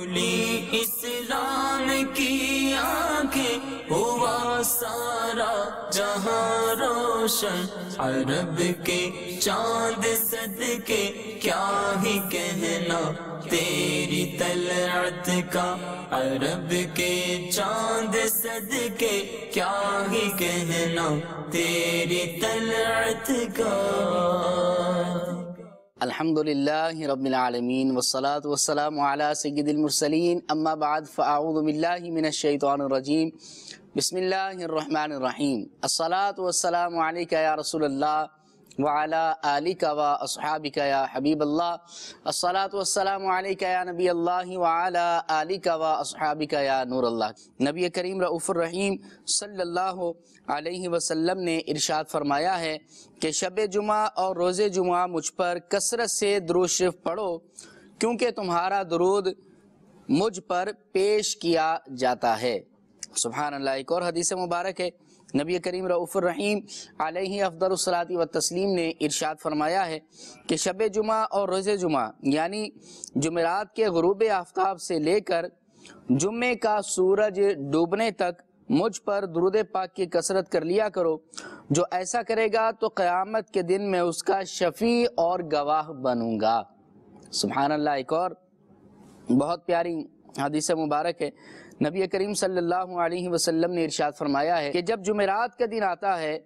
کھلی اسلام کی آنکھیں، ہوا سارا جہاں روشن، عرب کے چاند صدقے کیا ہی کہنا تیری طلعت کا، عرب کے چاند صدقے کیا ہی کہنا تیری طلعت کا۔ الحمدللہ رب العالمین والصلاة والسلام علی سید المرسلین، اما بعد فاعوذ باللہ من الشیطان الرجیم، بسم اللہ الرحمن الرحیم۔ الصلاة والسلام علیکہ یا رسول اللہ وعلی آلکہ و اصحابکہ یا حبیب اللہ، الصلاة والسلام علیکہ یا نبی اللہ وعلی آلکہ و اصحابکہ یا نور اللہ۔ نبی کریم رؤوف الرحیم صلی اللہ علیہ وسلم نے ارشاد فرمایا ہے کہ شب جمعہ اور روز جمعہ مجھ پر کثرت سے درود شریف پڑھو، کیونکہ تمہارا درود مجھ پر پیش کیا جاتا ہے۔ سبحان اللہ۔ ایک اور حدیث مبارک ہے، نبی کریم رؤوف الرحیم علیہ افضل الصلاۃ والتسلیم نے ارشاد فرمایا ہے کہ شب جمعہ اور روز جمعہ یعنی جمعرات کے غروب آفتاب سے لے کر جمعے کا سورج ڈوبنے تک مجھ پر درود پاک کی کثرت کر لیا کرو، جو ایسا کرے گا تو قیامت کے دن میں اس کا شفیع اور گواہ بنوں گا۔ سبحان اللہ۔ ایک اور بہت پیاری حدیث مبارک ہے، نبی کریم صلی اللہ علیہ وسلم نے ارشاد فرمایا ہے کہ جب جمعرات کا دن آتا ہے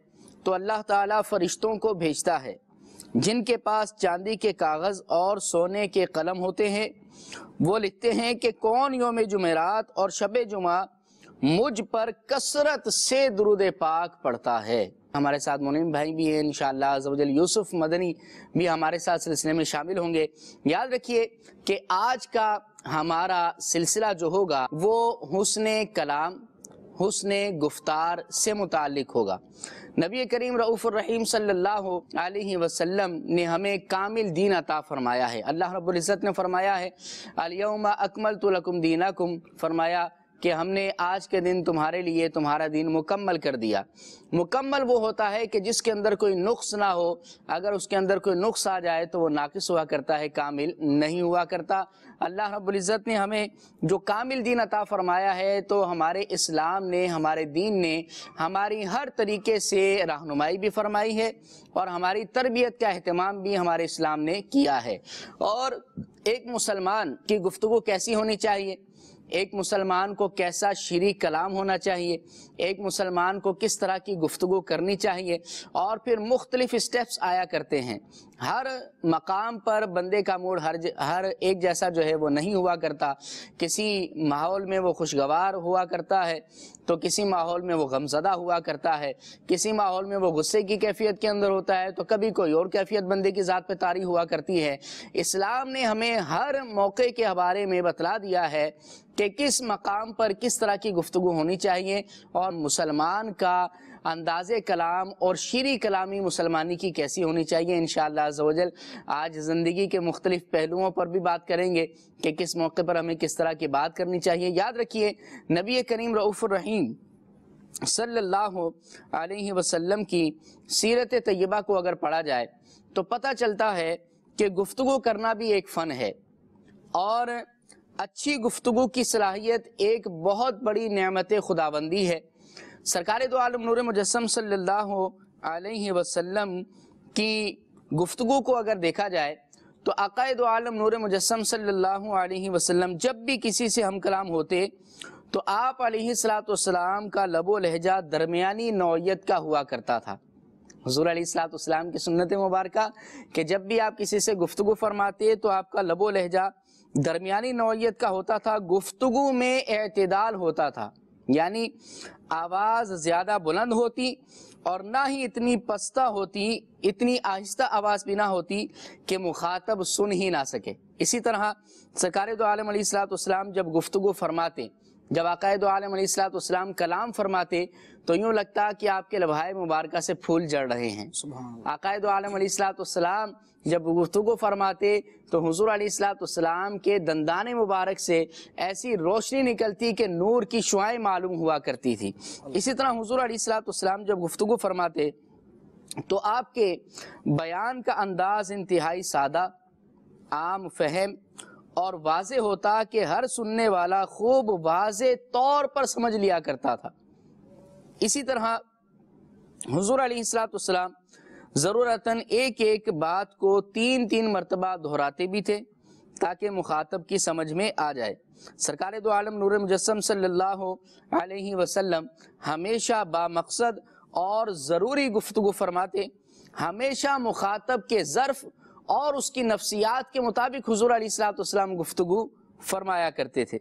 تو اللہ تعالیٰ فرشتوں کو بھیجتا ہے جن کے پاس چاندی کے کاغذ اور سونے کے قلم ہوتے ہیں، وہ لکھتے ہیں کہ کون یوم جمعرات اور شب جمعہ مجھ پر کثرت سے درود پاک پڑھتا ہے۔ ہمارے ساتھ منعم بھائی بھی ہیں انشاءاللہ عزوجل، یوسف مدنی بھی ہمارے ساتھ سلسلے میں شامل ہوں گے۔ یاد رکھیے کہ آج کا ہمارا سلسلہ جو ہوگا وہ حسن کلام، حسن گفتار سے متعلق ہوگا۔ نبی کریم رؤوف الرحیم صلی اللہ علیہ وسلم نے ہمیں کامل دین عطا فرمایا ہے۔ اللہ رب العزت نے فرمایا ہے الیوم اکملت لکم دینکم، فرمایا کہ ہم نے آج کے دن تمہارے لیے تمہارا دین مکمل کر دیا۔ مکمل وہ ہوتا ہے کہ جس کے اندر کوئی نقص نہ ہو، اگر اس کے اندر کوئی نقص آ جائے تو وہ ناقص ہوا کرتا ہے، کامل نہیں ہوا کرتا۔ اللہ رب العزت نے ہمیں جو کامل دین عطا فرمایا ہے تو ہمارے اسلام نے، ہمارے دین نے ہماری ہر طریقے سے رہنمائی بھی فرمائی ہے اور ہماری تربیت کا اہتمام بھی ہمارے اسلام نے کیا ہے۔ اور ایک مسلمان کی گفتگو کیسی ہونی چاہیے، ایک مسلمان کو کیسا شرعی کلام ہونا چاہیے، ایک مسلمان کو کس طرح کی گفتگو کرنی چاہیے، اور پھر مختلف سٹیپس آیا کرتے ہیں۔ ہر مقام پر بندے کا موڈ ہر ایک جیسا جو ہے وہ نہیں ہوا کرتا، کسی ماحول میں وہ خوشگوار ہوا کرتا ہے تو کسی ماحول میں وہ غمزدہ ہوا کرتا ہے، کسی ماحول میں وہ غصے کی کیفیت کے اندر ہوتا ہے تو کبھی کوئی اور کیفیت بندے کی ذات پہ طاری ہوا کرتی ہے۔ اسلام نے ہمیں ہر موقع کے بارے میں بتلا دیا ہے کہ کس مقام پر کس طرح کی گفتگو ہونی چاہیے، اور مسلمان کا انداز کلام اور شرعی کلامی مسلمانی کی کیسی ہونی چاہیے۔ انشاءاللہ عزوجل آج زندگی کے مختلف پہلوؤں پر بھی بات کریں گے کہ کس موقع پر ہمیں کس طرح کی بات کرنی چاہیے۔ یاد رکھیے نبی کریم رؤوف الرحیم صلی اللہ علیہ وسلم کی سیرت طیبہ کو اگر پڑھا جائے تو پتہ چلتا ہے کہ گفتگو کرنا بھی ایک فن ہے، اور اچھی گفتگو کی صلاحیت ایک بہت بڑی نعمت خداوندی ہے۔ سرکار دو عالم نور مجسم صلی اللہ علیہ وسلم کی گفتگو کو اگر دیکھا جائے تو آقا دو عالم نور مجسم صلی اللہ علیہ وسلم جب بھی کسی سے ہم کلام ہوتے تو آپ علیہ السلام کا لب و لہجہ درمیانی نوعیت کا ہوا کرتا تھا۔ حضور علیہ السلام کی سنت مبارکہ کہ جب بھی آپ کسی سے گفتگو فرماتے تو آپ کا لب و لہجہ درمیانی نوعیت کا ہوتا تھا، گفتگو میں اعتدال ہوتا تھا، یعنی آواز زیادہ بلند ہوتی اور نہ ہی اتنی پستہ ہوتی، اتنی آہستہ آواز بھی نہ ہوتی کہ مخاطب سن ہی نہ سکے۔ اسی طرح سرکار دو عالم علیہ السلام جب گفتگو فرماتے، جب آقا دو عالم علیہ السلام کلام فرماتے تو یوں لگتا کہ آپ کے لبھائے مبارکہ سے پھول جڑ رہے ہیں۔ آقا دو عالم علیہ السلام جب گفتگو فرماتے تو حضور علیہ السلام کے دندان مبارک سے ایسی روشنی نکلتی کہ نور کی شعاعیں معلوم ہوا کرتی تھی۔ اسی طرح حضور علیہ السلام جب گفتگو فرماتے تو آپ کے بیان کا انداز انتہائی سادہ، عام فہم اور واضح ہوتا کہ ہر سننے والا خوب واضح طور پر سمجھ لیا کرتا تھا۔ اسی طرح حضور علیہ السلام ضرورتاً ایک ایک بات کو 3 مرتبہ دہراتے بھی تھے تاکہ مخاطب کی سمجھ میں آ جائے۔ سرکار دو عالم نور مجسم صلی اللہ علیہ وسلم ہمیشہ با مقصد اور ضروری گفتگو فرماتے، ہمیشہ مخاطب کے ظرف اور اس کی نفسیات کے مطابق حضور علیہ السلام گفتگو فرمایا کرتے تھے۔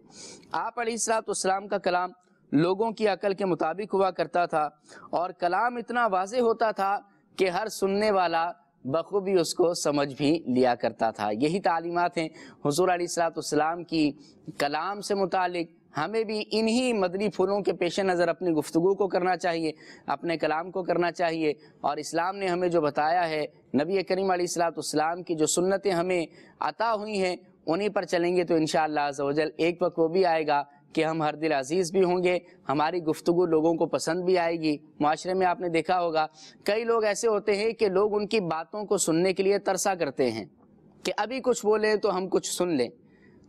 آپ علیہ السلام کا کلام لوگوں کی عقل کے مطابق ہوا کرتا تھا اور کلام اتنا واضح ہوتا تھا کہ ہر سننے والا بخوبی اس کو سمجھ بھی لیا کرتا تھا۔ یہی تعلیمات ہیں حضور علیہ السلام کی کلام سے متعلق۔ ہمیں بھی انہی مدنی پھولوں کے پیش نظر اپنی گفتگو کو کرنا چاہیے، اپنے کلام کو کرنا چاہیے، اور اسلام نے ہمیں جو بتایا ہے، نبی کریم علیہ السلام کی جو سنتیں ہمیں عطا ہوئی ہیں، انہی پر چلیں گے تو انشاءاللہ عز و جل ایک وقت وہ بھی آئے گا کہ ہم ہر دل عزیز بھی ہوں گے، ہماری گفتگو لوگوں کو پسند بھی آئے گی۔ معاشرے میں آپ نے دیکھا ہوگا کئی لوگ ایسے ہوتے ہیں کہ لوگ ان کی باتوں کو سننے کے لیے ترسا کرتے ہیں کہ ابھی کچھ بولیں تو ہم کچھ سن لیں،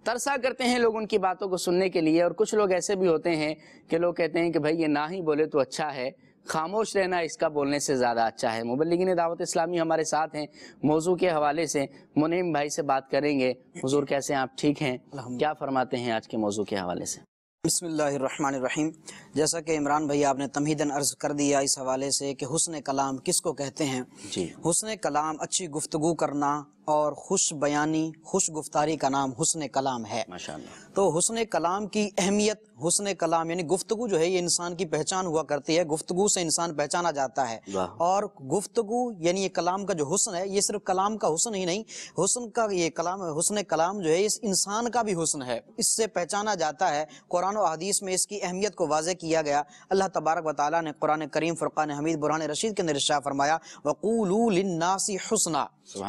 ترسا کرتے ہیں لوگ ان کی باتوں کو سننے کے لیے۔ اور کچھ لوگ ایسے بھی ہوتے ہیں کہ لوگ کہتے ہیں کہ بھائی یہ نہ ہی بولے تو اچھا ہے، خاموش رہنا اس کا بولنے سے زیادہ اچھا ہے۔ مبلغین دعوت اسلامی ہمارے ساتھ ہیں، موضوع کے حوالے سے منعم بھائی سے بات کریں گے۔ حضور کیسے ہیں آپ؟ ٹھیک ہیں؟ کیا فرماتے ہیں آج کے موضوع کے حوالے سے؟ بسم اللہ الرحمن الرحیم۔ جیسا کہ عمران بھائی آپ نے تمہیداً عرض کر دیا اس حوالے سے کہ حسن کلام کس کو کہتے ہیں۔ جی، حسن کلام اچھی گفتگو کرنا اور خوش بیانی، خوش گفتاری کا نام حسن کلام ہے۔ ماشاءاللہ۔ تو حسن کلام کی اہمیت، حسن کلام یعنی گفتگو جو ہے یہ انسان کی پہچان ہوا کرتی ہے، گفتگو سے انسان پہچانا جاتا ہے۔ اور گفتگو یعنی یہ کلام کا جو حسن ہے، یہ صرف کلام کا حسن ہی نہیں، حسن کا یہ کلام، حسن کلام جو ہے اس انسان کا بھی حسن ہے، اس سے پہچانا جاتا ہے۔ قرآن و حدیث میں اس کی اہمیت کو واضح کیا گیا۔ اللہ تبارک و تعالیٰ نے قرآن کریم فرقان حمید برہان رشید کے اندر ارشاد فرمایا وَقُولُوا لِلنَّاسِ حُسْنًا،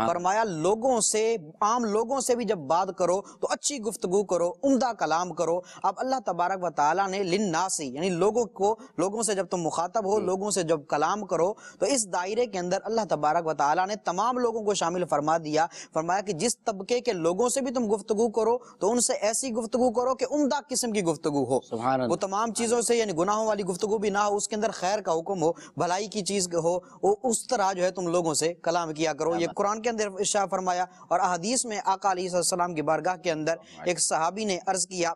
فرمایا لوگوں سے، عام لوگوں سے بھی جب بات کرو تو اچھی گفتگو کرو، عمدہ کلام کرو۔ اب اللہ تبارک و تعالیٰ نے للناس یعنی لوگوں سے جب تم مخاطب ہو، لوگوں سے جب کلام کرو تو اس دائرے کے اندر اللہ تبارک و تعالیٰ نے تمام لوگوں کو شامل فرما دیا۔ فرمایا کہ جس طبقے کے لوگوں سے بھی تم گفتگو کرو تو ان سے ایسی گفتگو کرو کہ عمدہ قسم کی گفتگو ہو، وہ تمام چیزوں سے یعنی گناہوں والی گفتگو بھی نہ ہو، اس کے اندر خیر کا حکم ہو، بھلائی کی چیز ہو، اس طرح جو ہے تم لوگوں سے کلام کیا کرو۔ یہ قرآن کے اندر ارشاد فرمایا۔ اور احادیث میں آقا علیہ السلام کی بارگاہ کے اندر ایک صحابی نے عرض کیا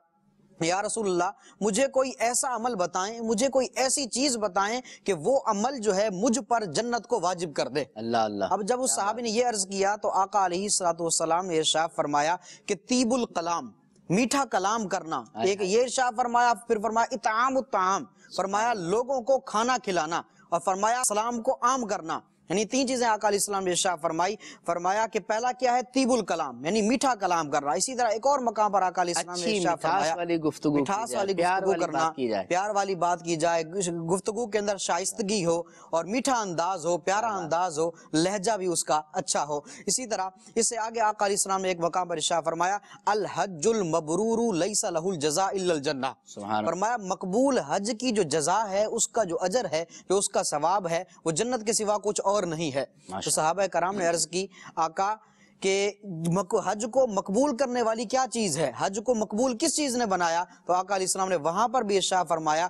یا رسول اللہ مجھے کوئی ایسا عمل بتائیں، مجھے کوئی ایسی چیز بتائیں کہ وہ عمل جو ہے مجھ پر جنت کو واجب کر دے۔ اللہ اللہ۔ اب جب اس صحابی نے یہ عرض کیا تو آقا علیہ السلام نے ارشاد فرمایا کہ طیب الکلام، میٹھا کلام کرنا، ایک یہ ارشاد فرمایا۔ پھر فرمایا اطعام الطعام، فرمایا لوگوں کو کھانا کھلانا، اور فرمایا سلام کو عام کرنا۔ یعنی 3 چیزیں آقا علیہ السلام نے ارشاد فرمائی۔ فرمایا کہ پہلا کیا ہے؟ طیب الکلام یعنی میٹھا کلام کرنا۔ اسی طرح ایک اور مقام پر آقا علیہ السلام نے ارشاد فرمایا مٹھاس والی گفتگو کرنا، پیار والی بات کی جائے، گفتگو کے اندر شائستگی ہو اور میٹھا انداز ہو، پیارا انداز ہو، لہجہ بھی اس کا اچھا ہو۔ اسی طرح اس سے آگے آقا علیہ السلام نے ایک مقام پر ارشاد فرمایا الحج المبرور لیس لہ الجزاء الا الجنہ، فرمایا مقبول حج کی جو جزا ہے، اس کا جو اجر ہے، جو اس کا ثواب ہے، وہ جنت کے سوا کچھ اور نہیں ہے۔ تو صحابہ کرام نے عرض کی آقا کہ حج کو مقبول کرنے والی کیا چیز ہے، حج کو مقبول کس چیز نے بنایا؟ تو آقا علیہ السلام نے وہاں پر بھی ارشاد فرمایا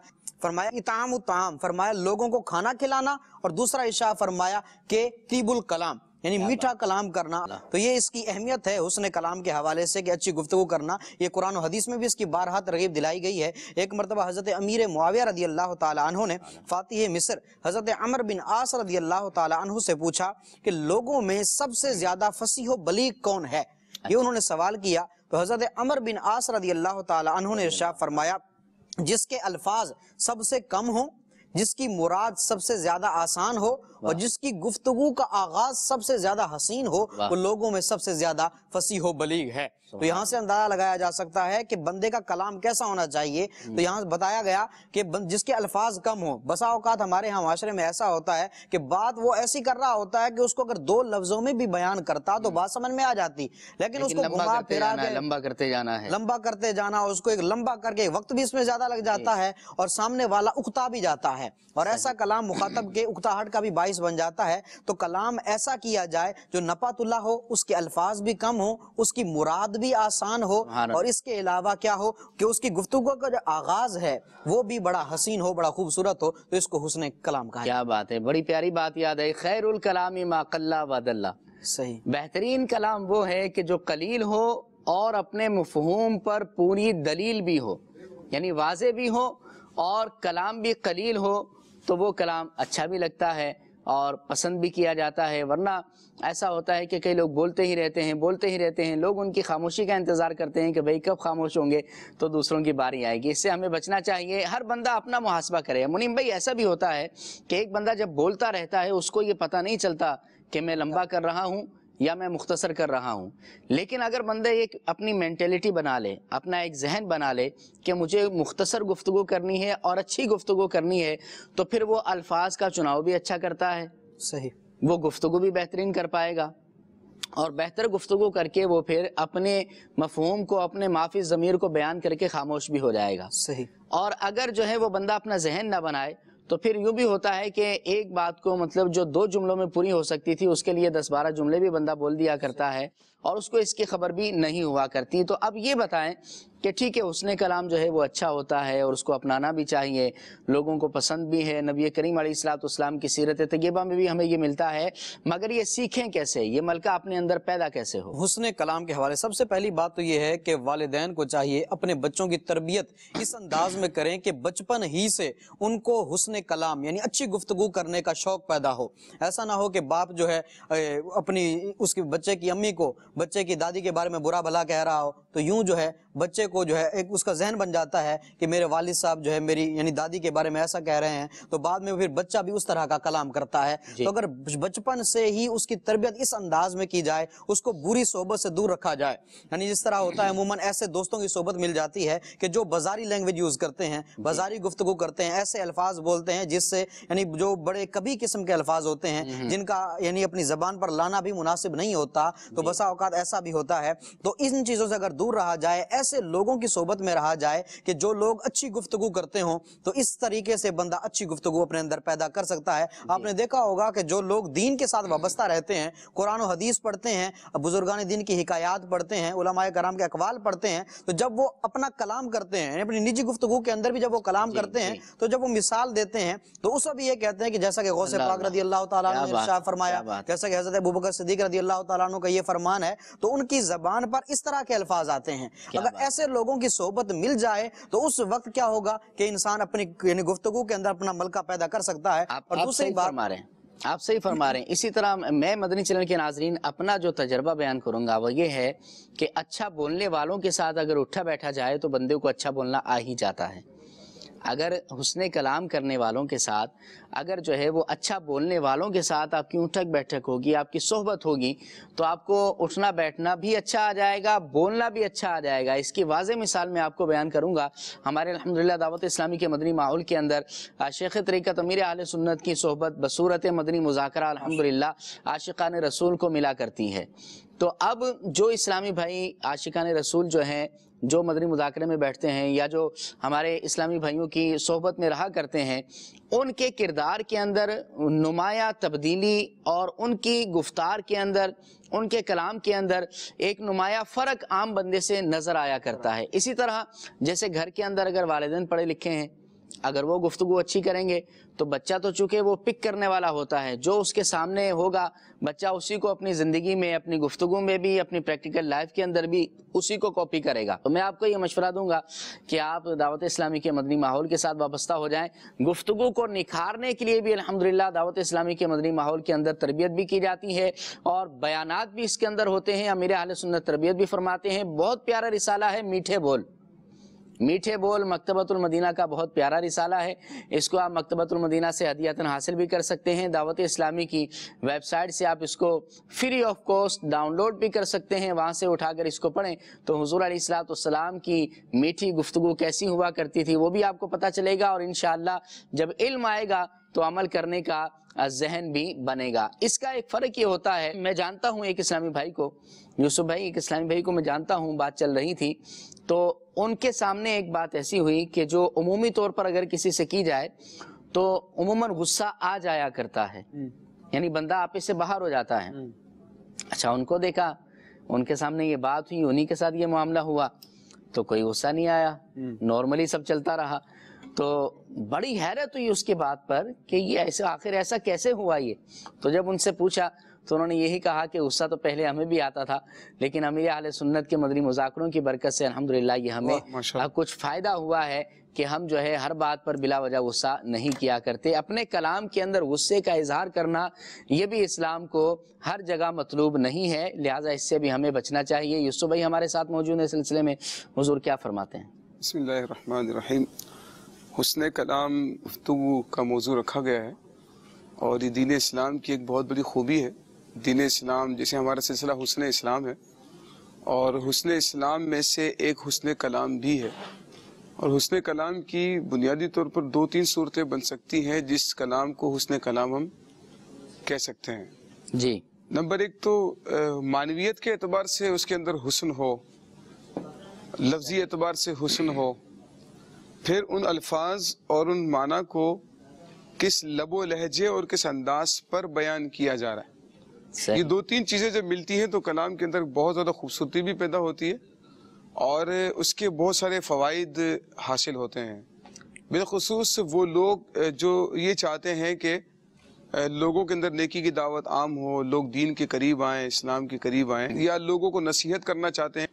اطعام الطعام، فرمایا لوگوں کو کھانا کھلانا، اور دوسرا ارشاد فرمایا کہ طیب الکلام یعنی میٹھا کلام کرنا۔ تو یہ اس کی اہمیت ہے حسن کلام کے حوالے سے کہ اچھی گفتگو کرنا۔ یہ قرآن و حدیث میں بھی اس کی بارہا ترغیب دلائی گئی ہے۔ ایک مرتبہ حضرت امیر معاویہ رضی اللہ تعالی عنہ نے فاتح مصر حضرت عمر بن عاص رضی اللہ تعالی عنہ سے پوچھا کہ لوگوں میں سب سے زیادہ فصیح و بلیغ کون ہے؟ یہ انہوں نے سوال کیا تو حضرت عمر بن عاص رضی اللہ تعالی عنہ نے ارشاد فرمایا جس کے الفاظ سب سے کم ہوں، جس کی مراد سب سے زیادہ آسان ہو، اور جس کی گفتگو کا آغاز سب سے زیادہ حسین ہو، وہ لوگوں میں سب سے زیادہ فصیح و بلیغ ہے۔ تو یہاں سے اندازہ لگایا جا سکتا ہے کہ بندے کا کلام کیسا ہونا چاہیے۔ تو یہاں بتایا گیا کہ جس کے الفاظ کم ہوں، بسا اوقات ہمارے ہاں معاشرے میں ایسا ہوتا ہے کہ بات وہ ایسی کر رہا ہوتا ہے کہ اس کو اگر 2 لفظوں میں بھی بیان کرتا تو بات سمجھ میں آ جاتی، لیکن اس کو گھما پھرا کے لمبا کرتے جانا ہے، اس کو ایک لمبا کر کے وقت بھی اس میں زیادہ لگ جاتا ہے اور سامنے والا اکتا بھی جاتا ہے، اور ایسا کلام مخاطب کے اکتاہٹ کا بھی باعث باعث بن جاتا ہے تو کلام ایسا کیا جائے جو نفعت ہو، اس کے الفاظ بھی کم ہو، اس کی مراد بھی آسان ہو، اور اس کے علاوہ کیا ہو کہ اس کی گفتگو کا جو آغاز ہے وہ بھی بڑا حسین ہو، بڑا خوبصورت ہو، تو اس کو حسن کلام کہا جائے۔ کیا بات ہے، بڑی پیاری بات یاد ہے، خیر الکلام ما قل و دل۔ صحیح، بہترین کلام وہ ہے کہ جو قلیل ہو اور اپنے مفہوم پر پوری دلیل بھی ہو، یعنی واضح بھی ہو اور کلام بھی قلیل ہو، تو وہ کلام اچھا بھی لگتا ہے اور پسند بھی کیا جاتا ہے۔ ورنہ ایسا ہوتا ہے کہ کئی لوگ بولتے ہی رہتے ہیں، لوگ ان کی خاموشی کا انتظار کرتے ہیں کہ بھئی کب خاموش ہوں گے تو دوسروں کی باری آئے گی۔ اس سے ہمیں بچنا چاہیے، ہر بندہ اپنا محاسبہ کرے۔ منیم بھائی ایسا بھی ہوتا ہے کہ ایک بندہ جب بولتا رہتا ہے اس کو یہ پتہ نہیں چلتا کہ میں لمبا کر رہا ہوں یا میں مختصر کر رہا ہوں، لیکن اگر بندہ ایک اپنی مینٹیلٹی بنا لے، اپنا ایک ذہن بنا لے کہ مجھے مختصر گفتگو کرنی ہے اور اچھی گفتگو کرنی ہے، تو پھر وہ الفاظ کا چناؤ بھی اچھا کرتا ہے، صحیح، وہ گفتگو بھی بہترین کر پائے گا، اور بہتر گفتگو کر کے وہ پھر اپنے مفہوم کو، اپنے معافی ضمیر کو بیان کر کے خاموش بھی ہو جائے گا۔ صحیح، اور اگر جو ہے وہ بندہ اپنا ذہن نہ بنائے تو پھر یوں بھی ہوتا ہے کہ ایک بات کو مطلب جو 2 جملوں میں پوری ہو سکتی تھی اس کے لیے 10-12 جملے بھی بندہ بول دیا کرتا ہے اور اس کو اس کی خبر بھی نہیں ہوا کرتی۔ تو اب یہ بتائیں کہ ٹھیک ہے حسن کلام جو ہے وہ اچھا ہوتا ہے اور اس کو اپنانا بھی چاہیے، لوگوں کو پسند بھی ہے، نبی کریم علیہ الصلوۃ والسلام کی سیرت طیبہ میں بھی ہمیں یہ ملتا ہے، مگر یہ سیکھیں کیسے، یہ ملکہ اپنے اندر پیدا کیسے ہو؟ حسن کلام کے حوالے سب سے پہلی بات تو یہ ہے کہ والدین کو چاہیے اپنے بچوں کی تربیت اس انداز میں کریں کہ بچپن ہی سے ان کو حسن کلام یعنی اچھی گفتگو کرنے کا شوق پیدا ہو۔ ایسا نہ ہو کہ باپ جو ہے اپنی اس کے بچے کی امی کو، بچے کی دادی کے بارے میں برا بھلا کہہ رہا ہو، تو یوں جو ہے بچے کو جو ہے ایک اس کا ذہن بن جاتا ہے کہ میرے والد صاحب جو ہے میری یعنی دادی کے بارے میں ایسا کہہ رہے ہیں، تو بعد میں پھر بچہ بھی اس طرح کا کلام کرتا ہے۔ تو اگر بچپن سے ہی اس کی تربیت اس انداز میں کی جائے، اس کو بری صحبت سے دور رکھا جائے، یعنی جس طرح ہوتا ہے عموماً ایسے دوستوں کی صحبت مل جاتی ہے کہ جو بازاری لینگویج یوز کرتے ہیں، بازاری گفتگو کرتے ہیں، ایسے الفاظ بولتے ہیں جس سے یعنی جو بڑے کبھی قسم کے الفاظ ہوتے ہیں جن کا یعنی اپنی زبان پر لانا بھی مناسب نہیں ہوتا، تو بسا اوقات ایسا بھی ہوتا ہے۔ تو ان چیزوں سے اگر دور رہا جائے، ایسے لوگوں کی صحبت میں رہا جائے کہ جو لوگ اچھی گفتگو کرتے ہوں، تو اس طریقے سے بندہ اچھی گفتگو اپنے اندر پیدا کر سکتا ہے۔ آپ نے دیکھا ہوگا کہ جو لوگ دین کے ساتھ وابستہ رہتے ہیں، قرآن و حدیث پڑھتے ہیں، بزرگان دین کی حکایات پڑھتے ہیں، علماء کرام کے اقوال پڑھتے ہیں، تو جب وہ اپنا کلام کرتے ہیں، اپنی نجی گفتگو کے اندر بھی جب وہ کلام کرتے ہیں، تو جب وہ مثال دیتے ہیں تو اس بھی یہ کہتے ہیں کہ جیسا کہ غوث پاک رضی اللہ تعالیٰ عنہ نے ارشاد فرمایا، جیسا کہ حضرت ابوبکر صدیق رضی اللہ تعالیٰ عنہ کا یہ فرمان ہے، تو ان کی زبان پر اس طرح کے الفاظ آتے ہیں۔ اگر ایسے لوگوں کی صحبت مل جائے تو اس وقت کیا ہوگا کہ انسان اپنی یعنی گفتگو کے اندر اپنا ملکہ پیدا کر سکتا ہے۔ اور دوسری بات آپ صحیح فرما رہے ہیں۔ اسی طرح میں مدنی چینل کے ناظرین اپنا جو تجربہ بیان کروں گا وہ یہ ہے کہ اچھا بولنے والوں کے ساتھ اگر اٹھا بیٹھا جائے تو بندے کو اچھا بولنا آ ہی جاتا ہے۔ اگر حسن کلام کرنے والوں کے ساتھ، اگر جو ہے وہ اچھا بولنے والوں کے ساتھ آپ کی اٹھک بیٹھک ہوگی، آپ کی صحبت ہوگی، تو آپ کو اٹھنا بیٹھنا بھی اچھا آ جائے گا، بولنا بھی اچھا آ جائے گا۔ اس کی واضح مثال میں آپ کو بیان کروں گا۔ ہمارے الحمدللہ دعوت اسلامی کے مدنی ماحول کے اندر شیخ طریقت امیر اہل سنت کی صحبت بصورت مدنی مذاکرہ الحمدللہ عاشقان رسول کو ملا کرتی ہے۔ تو اب جو اسلامی بھائی عاشقان رسول جو ہیں، جو مدنی مذاکرے میں بیٹھتے ہیں یا جو ہمارے اسلامی بھائیوں کی صحبت میں رہا کرتے ہیں، ان کے کردار کے اندر نمایاں تبدیلی اور ان کی گفتار کے اندر، ان کے کلام کے اندر ایک نمایاں فرق عام بندے سے نظر آیا کرتا ہے۔ اسی طرح جیسے گھر کے اندر اگر والدین پڑھے لکھے ہیں، اگر وہ گفتگو اچھی کریں گے تو بچہ تو چونکہ وہ پک کرنے والا ہوتا ہے، جو اس کے سامنے ہوگا بچہ اسی کو اپنی زندگی میں، اپنی گفتگو میں بھی، اپنی پریکٹیکل لائف کے اندر بھی اسی کو کاپی کرے گا۔ تو میں آپ کو یہ مشورہ دوں گا کہ آپ دعوت اسلامی کے مدنی ماحول کے ساتھ وابستہ ہو جائیں۔ گفتگو کو نکھارنے کے لیے بھی الحمدللہ دعوت اسلامی کے مدنی ماحول کے اندر تربیت بھی کی جاتی ہے اور بیانات بھی اس کے اندر ہوتے ہیں۔ امیر اہل سنت تربیت بھی فرماتے ہیں۔ بہت پیارا رسالہ ہے میٹھے بول، میٹھے بول مکتبۃ المدینہ کا بہت پیارا رسالہ ہے۔ اس کو آپ مکتبۃ المدینہ سے ہدیۃً حاصل بھی کر سکتے ہیں۔ دعوت اسلامی کی ویب سائٹ سے آپ اس کو free of cost download بھی کر سکتے ہیں، وہاں سے اٹھا کر اس کو پڑھیں تو حضور علیہ الصلوۃ والسلام کی میٹھی گفتگو کیسی ہوا کرتی تھی وہ بھی آپ کو پتہ چلے گا، اور انشاءاللہ جب علم آئے گا تو عمل کرنے کا ذہن بھی بنے گا۔ اس کا ایک فرق یہ ہوتا ہے، میں جانتا ہوں ایک اسلامی بھائی کو، یوسف بھائی، ایک اسلامی بھائی کو میں جانتا ہوں، بات چل رہی تھی تو ان کے سامنے ایک بات ایسی ہوئی کہ جو عمومی طور پر اگر کسی سے کی جائے تو عموماً غصہ آ جایا کرتا ہے، یعنی بندہ آپے سے باہر ہو جاتا ہے. اچھا ان کو دیکھا, ان کے سامنے یہ بات ہوئی, انہی کے ساتھ یہ معاملہ ہوا, تو کوئی غصہ نہیں آیا, نارملی سب چلتا رہا. تو بڑی حیرت ہوئی اس کے بات پر کہ یہ ایسے آخر ایسا کیسے ہوا یہ. تو جب ان سے پوچھا تو انہوں نے یہی کہا کہ غصہ تو پہلے ہمیں بھی آتا تھا, لیکن ہمیں اہل سنت کے مدنی مذاکروں کی برکت سے الحمدللہ یہ ہمیں کچھ فائدہ ہوا ہے کہ ہم جو ہے ہر بات پر بلا وجہ غصہ نہیں کیا کرتے. اپنے کلام کے اندر غصے کا اظہار کرنا یہ بھی اسلام کو ہر جگہ مطلوب نہیں ہے, لہٰذا اس سے بھی ہمیں بچنا چاہیے. یوسف بھائی ہمارے ساتھ موجود ہیں, سلسلے میں حضور کیا فرماتے ہیں؟ بسم اللہ الرحمن الرحیم. حسن کلام گفتگو کا موضوع رکھا گیا ہے اور یہ دین اسلام کی ایک بہت بڑی خوبی ہے. دین اسلام جیسے ہمارا سلسلہ حسن اسلام ہے, اور حسن اسلام میں سے ایک حسن کلام بھی ہے. اور حسن کلام کی بنیادی طور پر 2-3 صورتیں بن سکتی ہیں جس کلام کو حسن کلام ہم کہہ سکتے ہیں. جی. نمبر 1 تو معنویت کے اعتبار سے اس کے اندر حسن ہو, لفظی اعتبار سے حسن ہو, پھر ان الفاظ اور ان معنی کو کس لب و لہجے اور کس انداز پر بیان کیا جا رہا ہے. یہ 2-3 چیزیں جب ملتی ہیں تو کلام کے اندر بہت زیادہ خوبصورتی بھی پیدا ہوتی ہے اور اس کے بہت سارے فوائد حاصل ہوتے ہیں. بالخصوص وہ لوگ جو یہ چاہتے ہیں کہ لوگوں کے اندر نیکی کی دعوت عام ہو, لوگ دین کے قریب آئیں, اسلام کے قریب آئیں, یا لوگوں کو نصیحت کرنا چاہتے ہیں,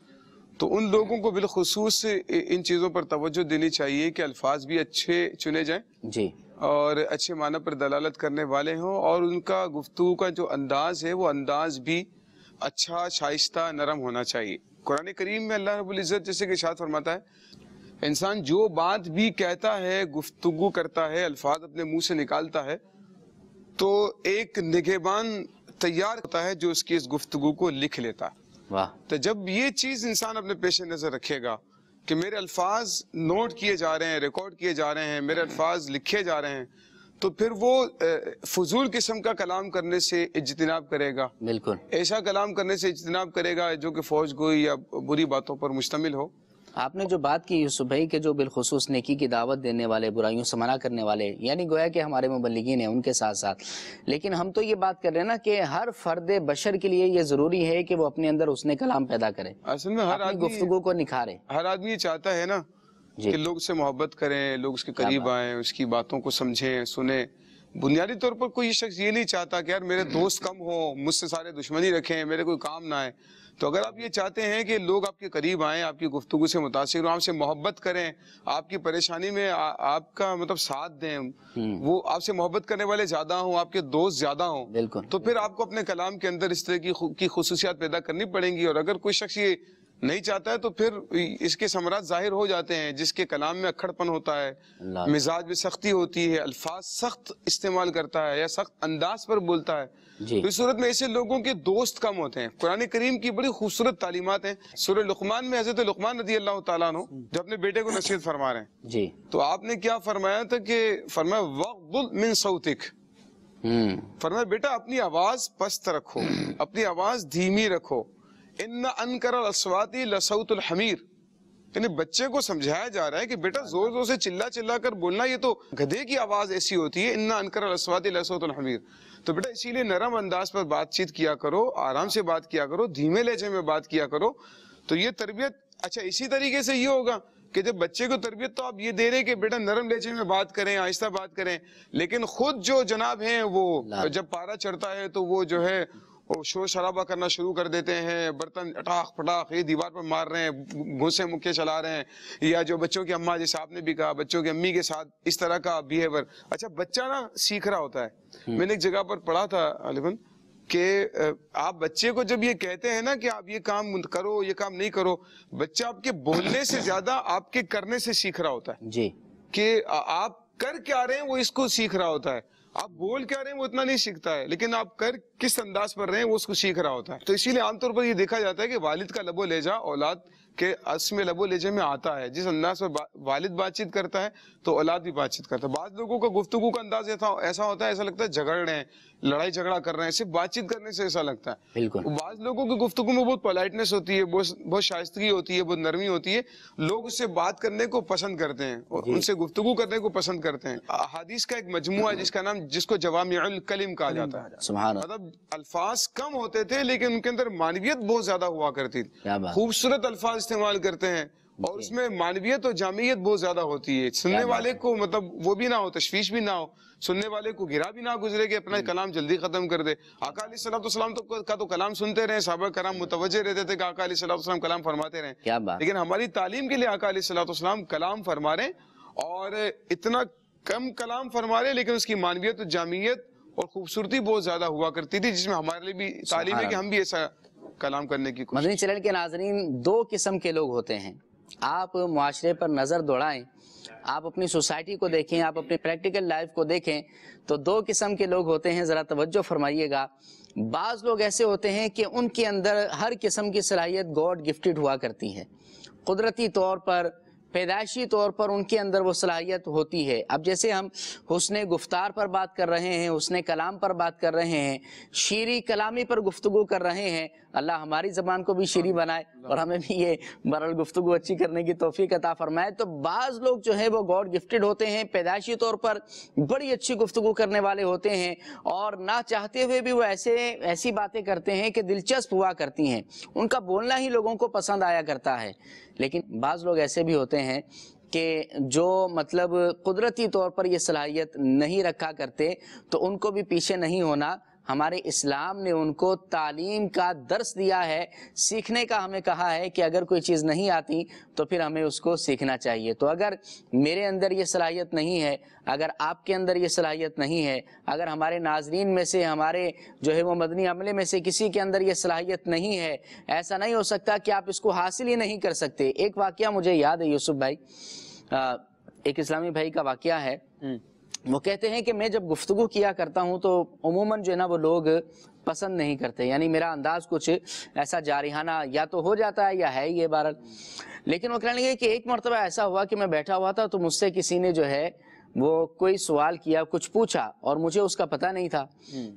تو ان لوگوں کو بالخصوص ان چیزوں پر توجہ دینی چاہیے کہ الفاظ بھی اچھے چنے جائیں جی, اور اچھے معنی پر دلالت کرنے والے ہوں, اور ان کا گفتگو کا جو انداز ہے وہ انداز بھی اچھا, شائستہ, نرم ہونا چاہیے. قرآن کریم میں اللہ رب العزت جیسے کہ ارشاد فرماتا ہے انسان جو بات بھی کہتا ہے, گفتگو کرتا ہے, الفاظ اپنے منہ سے نکالتا ہے, تو ایک نگہبان تیار ہوتا ہے جو اس کی اس گفتگو کو لکھ لیتا ہے. تو جب یہ چیز انسان اپنے پیش نظر رکھے گا کہ میرے الفاظ نوٹ کیے جا رہے ہیں, ریکارڈ کیے جا رہے ہیں, میرے الفاظ لکھے جا رہے ہیں, تو پھر وہ فضول قسم کا کلام کرنے سے اجتناب کرے گا. بالکل ایسا کلام کرنے سے اجتناب کرے گا جو کہ فوج گوئی یا بری باتوں پر مشتمل ہو. آپ نے جو بات کی یوسف بھائی کہ جو بالخصوص نیکی کی دعوت دینے والے, برائیوں سے منع کرنے والے, یعنی گویا کہ ہمارے مبلغین ہیں ان کے ساتھ ساتھ, لیکن ہم تو یہ بات کر رہے ہیں نا کہ ہر فرد بشر کے لیے یہ ضروری ہے کہ وہ اپنے اندر حسن کلام پیدا کرے, اصل میں ہر اپنی گفتگو کو نکھارے. ہر آدمی یہ چاہتا ہے نا کہ لوگ اس سے محبت کریں, لوگ اس کے قریب آئیں, اس کی باتوں کو سمجھیں, سنیں. بنیادی طور پر کوئی شخص یہ نہیں چاہتا کہ یار میرے دوست کم ہوں, مجھ سے سارے دشمنی رکھیں, میرے کوئی کام نہ آئے. تو اگر آپ یہ چاہتے ہیں کہ لوگ آپ کے قریب آئیں, آپ کی گفتگو سے متاثر ہوں, آپ سے محبت کریں, آپ کی پریشانی میں آپ کا مطلب ساتھ دیں, وہ آپ سے محبت کرنے والے زیادہ ہوں, آپ کے دوست زیادہ ہوں, تو پھر آپ کو اپنے کلام کے اندر اس طرح کی خصوصیات پیدا کرنی پڑیں گی. اور اگر کوئی شخص یہ نہیں چاہتا ہے تو پھر اس کے ثمرات ظاہر ہو جاتے ہیں, جس کے کلام میں اکھڑ پن ہوتا ہے, مزاج میں سختی ہوتی ہے, الفاظ سخت استعمال کرتا ہے یا سخت انداز پر بولتا ہے. اس صورت میں ایسے لوگوں کے دوست کم ہوتے ہیں. قرآن کریم کی بڑی خوبصورت تعلیمات ہیں. سورہ لقمان میں حضرت لقمان رضی اللہ تعالیٰ عنہ جب اپنے بیٹے کو نصیحت فرما رہے ہیں جی, تو آپ نے کیا فرمایا تھا کہ فرمایا وَغْضُضْ مِن صَوْتِكَ, فرمایا بیٹا اپنی آواز پست رکھو, اپنی آواز دھیمی رکھو. ان انکر الاصوات لصوت الحمیر, یعنی بچے کو سمجھایا جا رہا ہے کہ بیٹا زور زور سے چلا چلا کر بولنا یہ تو گدھے کی آواز ایسی ہوتی ہے. ان انکر الاصوات لصوت الحمیر, تو بیٹا اسی لیے نرم انداز پر بات چیت کیا کرو, آرام سے بات کیا کرو, دھیمے لہجے میں بات کیا کرو. تو یہ تربیت. اچھا اسی طریقے سے یہ ہوگا کہ جب بچے کو تربیت تو آپ یہ دے رہے ہیں کہ بیٹا نرم لہجے میں بات کریں, آہستہ بات کریں, لیکن خود جو جناب ہیں وہ جب پارا چڑھتا ہے تو وہ جو ہے وہ شور شرابہ کرنا شروع کر دیتے ہیں, برتن اٹاخ پٹاخ یہ دیوار پر مار رہے ہیں, گھوسے مکے چلا رہے ہیں, یا جو بچوں کی اماں جیسے آپ نے بھی کہا بچوں کی امی کے ساتھ اس طرح کا بیہیور. اچھا بچہ نا سیکھ رہا ہوتا ہے. میں نے ایک جگہ پر پڑھا تھا غالباً کہ آپ بچے کو جب یہ کہتے ہیں نا کہ آپ یہ کام کرو یہ کام نہیں کرو, بچہ آپ کے بولنے سے زیادہ آپ کے کرنے سے سیکھ رہا ہوتا ہے. جی, کہ آپ کر کیا رہے ہیں وہ اس کو سیکھ رہا ہوتا ہے. آپ بول کیا رہے ہیں وہ اتنا نہیں سیکھتا ہے, لیکن آپ کر کس انداز پر رہے ہیں وہ اس کو سیکھ رہا ہوتا ہے. تو اسی لیے عام طور پر یہ دیکھا جاتا ہے کہ والد کا لب و لہجہ اولاد کہ اسم لب و لہجے میں آتا ہے. جس انداز پر والد بات چیت کرتا ہے تو اولاد بھی بات چیت کرتا ہے. بعض لوگوں کا گفتگو کا انداز ایسا ہوتا ہے، ایسا لگتا ہے جھگڑ رہے ہیں، لڑائی جھگڑا کر رہے ہیں، صرف بات چیت کرنے سے ایسا لگتا ہے. بعض لوگوں کی گفتگو میں بہت پولائٹنس ہوتی ہے، بہت شائستگی ہوتی ہے، بہت نرمی ہوتی ہے. لوگ اس سے بات کرنے کو پسند کرتے ہیں اور ان سے گفتگو کرنے کو پسند کرتے ہیں. احادیث کا ایک مجموعہ ہے جس کا نام، جس کو جوامع الکلم کہا جاتا ہے. مطلب الفاظ کم ہوتے تھے لیکن ان کے اندر معنویت بہت زیادہ ہوا کرتی تھی. خوبصورت الفاظ استعمال کرتے ہیں اور اس میں معنویت اور جامعیت بہت زیادہ ہوتی ہے. سننے والے کو مطلب وہ بھی نہ ہو، تشویش بھی نہ ہو، سننے والے کو گرا بھی نہ گزرے کہ اپنا کلام جلدی ختم کر دے. آقا علیہ الصلوۃ والسلام کا تو کلام سنتے رہے، صحابہ کرام متوجہ رہتے تھے کہ آقا علیہ الصلوۃ والسلام کلام فرماتے رہے. لیکن ہماری تعلیم کے لیے آقا علیہ الصلوۃ والسلام کلام فرما رہے اور اتنا کم کلام فرما رہے لیکن اس کی معنویت اور جامعیت اور خوبصورتی بہت زیادہ ہوا کرتی تھی، جس میں ہمارے لیے بھی تعلیم ہے کہ ہم بھی ایسا کلام کرنے کی کوشش. مدنی چینل کے ناظرین، دو قسم کے لوگ ہوتے ہیں. آپ معاشرے پر نظر دوڑائیں، آپ اپنی سوسائٹی کو دیکھیں، آپ اپنی پریکٹیکل لائف کو دیکھیں تو دو قسم کے لوگ ہوتے ہیں. ذرا توجہ فرمائیے گا. بعض لوگ ایسے ہوتے ہیں کہ ان کے اندر ہر قسم کی صلاحیت گاڈ گفٹڈ ہوا کرتی ہے، قدرتی طور پر، پیدائشی طور پر ان کے اندر وہ صلاحیت ہوتی ہے. اب جیسے ہم حسن گفتار پر بات کر رہے ہیں، حسن کلام پر بات کر رہے ہیں، شیریں کلامی پر گفتگو کر رہے ہیں. اللہ ہماری زبان کو بھی شیریں بنائے اور ہمیں بھی یہ برل گفتگو اچھی کرنے کی توفیق عطا فرمائے. تو بعض لوگ جو ہے وہ گاڈ گفٹڈ ہوتے ہیں، پیدائشی طور پر بڑی اچھی گفتگو کرنے والے ہوتے ہیں اور نہ چاہتے ہوئے بھی وہ ایسی باتیں کرتے ہیں کہ دلچسپ ہوا کرتی ہیں، ان کا بولنا ہی لوگوں کو پسند آیا کرتا ہے. لیکن بعض لوگ ایسے بھی ہوتے ہیں کہ جو مطلب قدرتی طور پر یہ صلاحیت نہیں رکھا کرتے، تو ان کو بھی پیچھے نہیں ہونا. ہمارے اسلام نے ان کو تعلیم کا درس دیا ہے، سیکھنے کا ہمیں کہا ہے کہ اگر کوئی چیز نہیں آتی تو پھر ہمیں اس کو سیکھنا چاہیے. تو اگر میرے اندر یہ صلاحیت نہیں ہے، اگر آپ کے اندر یہ صلاحیت نہیں ہے، اگر ہمارے ناظرین میں سے، ہمارے جو ہے وہ مدنی عملے میں سے کسی کے اندر یہ صلاحیت نہیں ہے، ایسا نہیں ہو سکتا کہ آپ اس کو حاصل ہی نہیں کر سکتے. ایک واقعہ مجھے یاد ہے یوسف بھائی، ایک اسلامی بھائی کا واقعہ ہے. وہ کہتے ہیں کہ میں جب گفتگو کیا کرتا ہوں تو عموماً جو ہے نا وہ لوگ پسند نہیں کرتے، یعنی میرا انداز کچھ ایسا جارحانہ یا تو ہو جاتا ہے یا ہے یہ بہرحال. لیکن وہ کہنے لگے کہ ایک مرتبہ ایسا ہوا کہ میں بیٹھا ہوا تھا تو مجھ سے کسی نے جو ہے وہ کوئی سوال کیا، کچھ پوچھا اور مجھے اس کا پتہ نہیں تھا.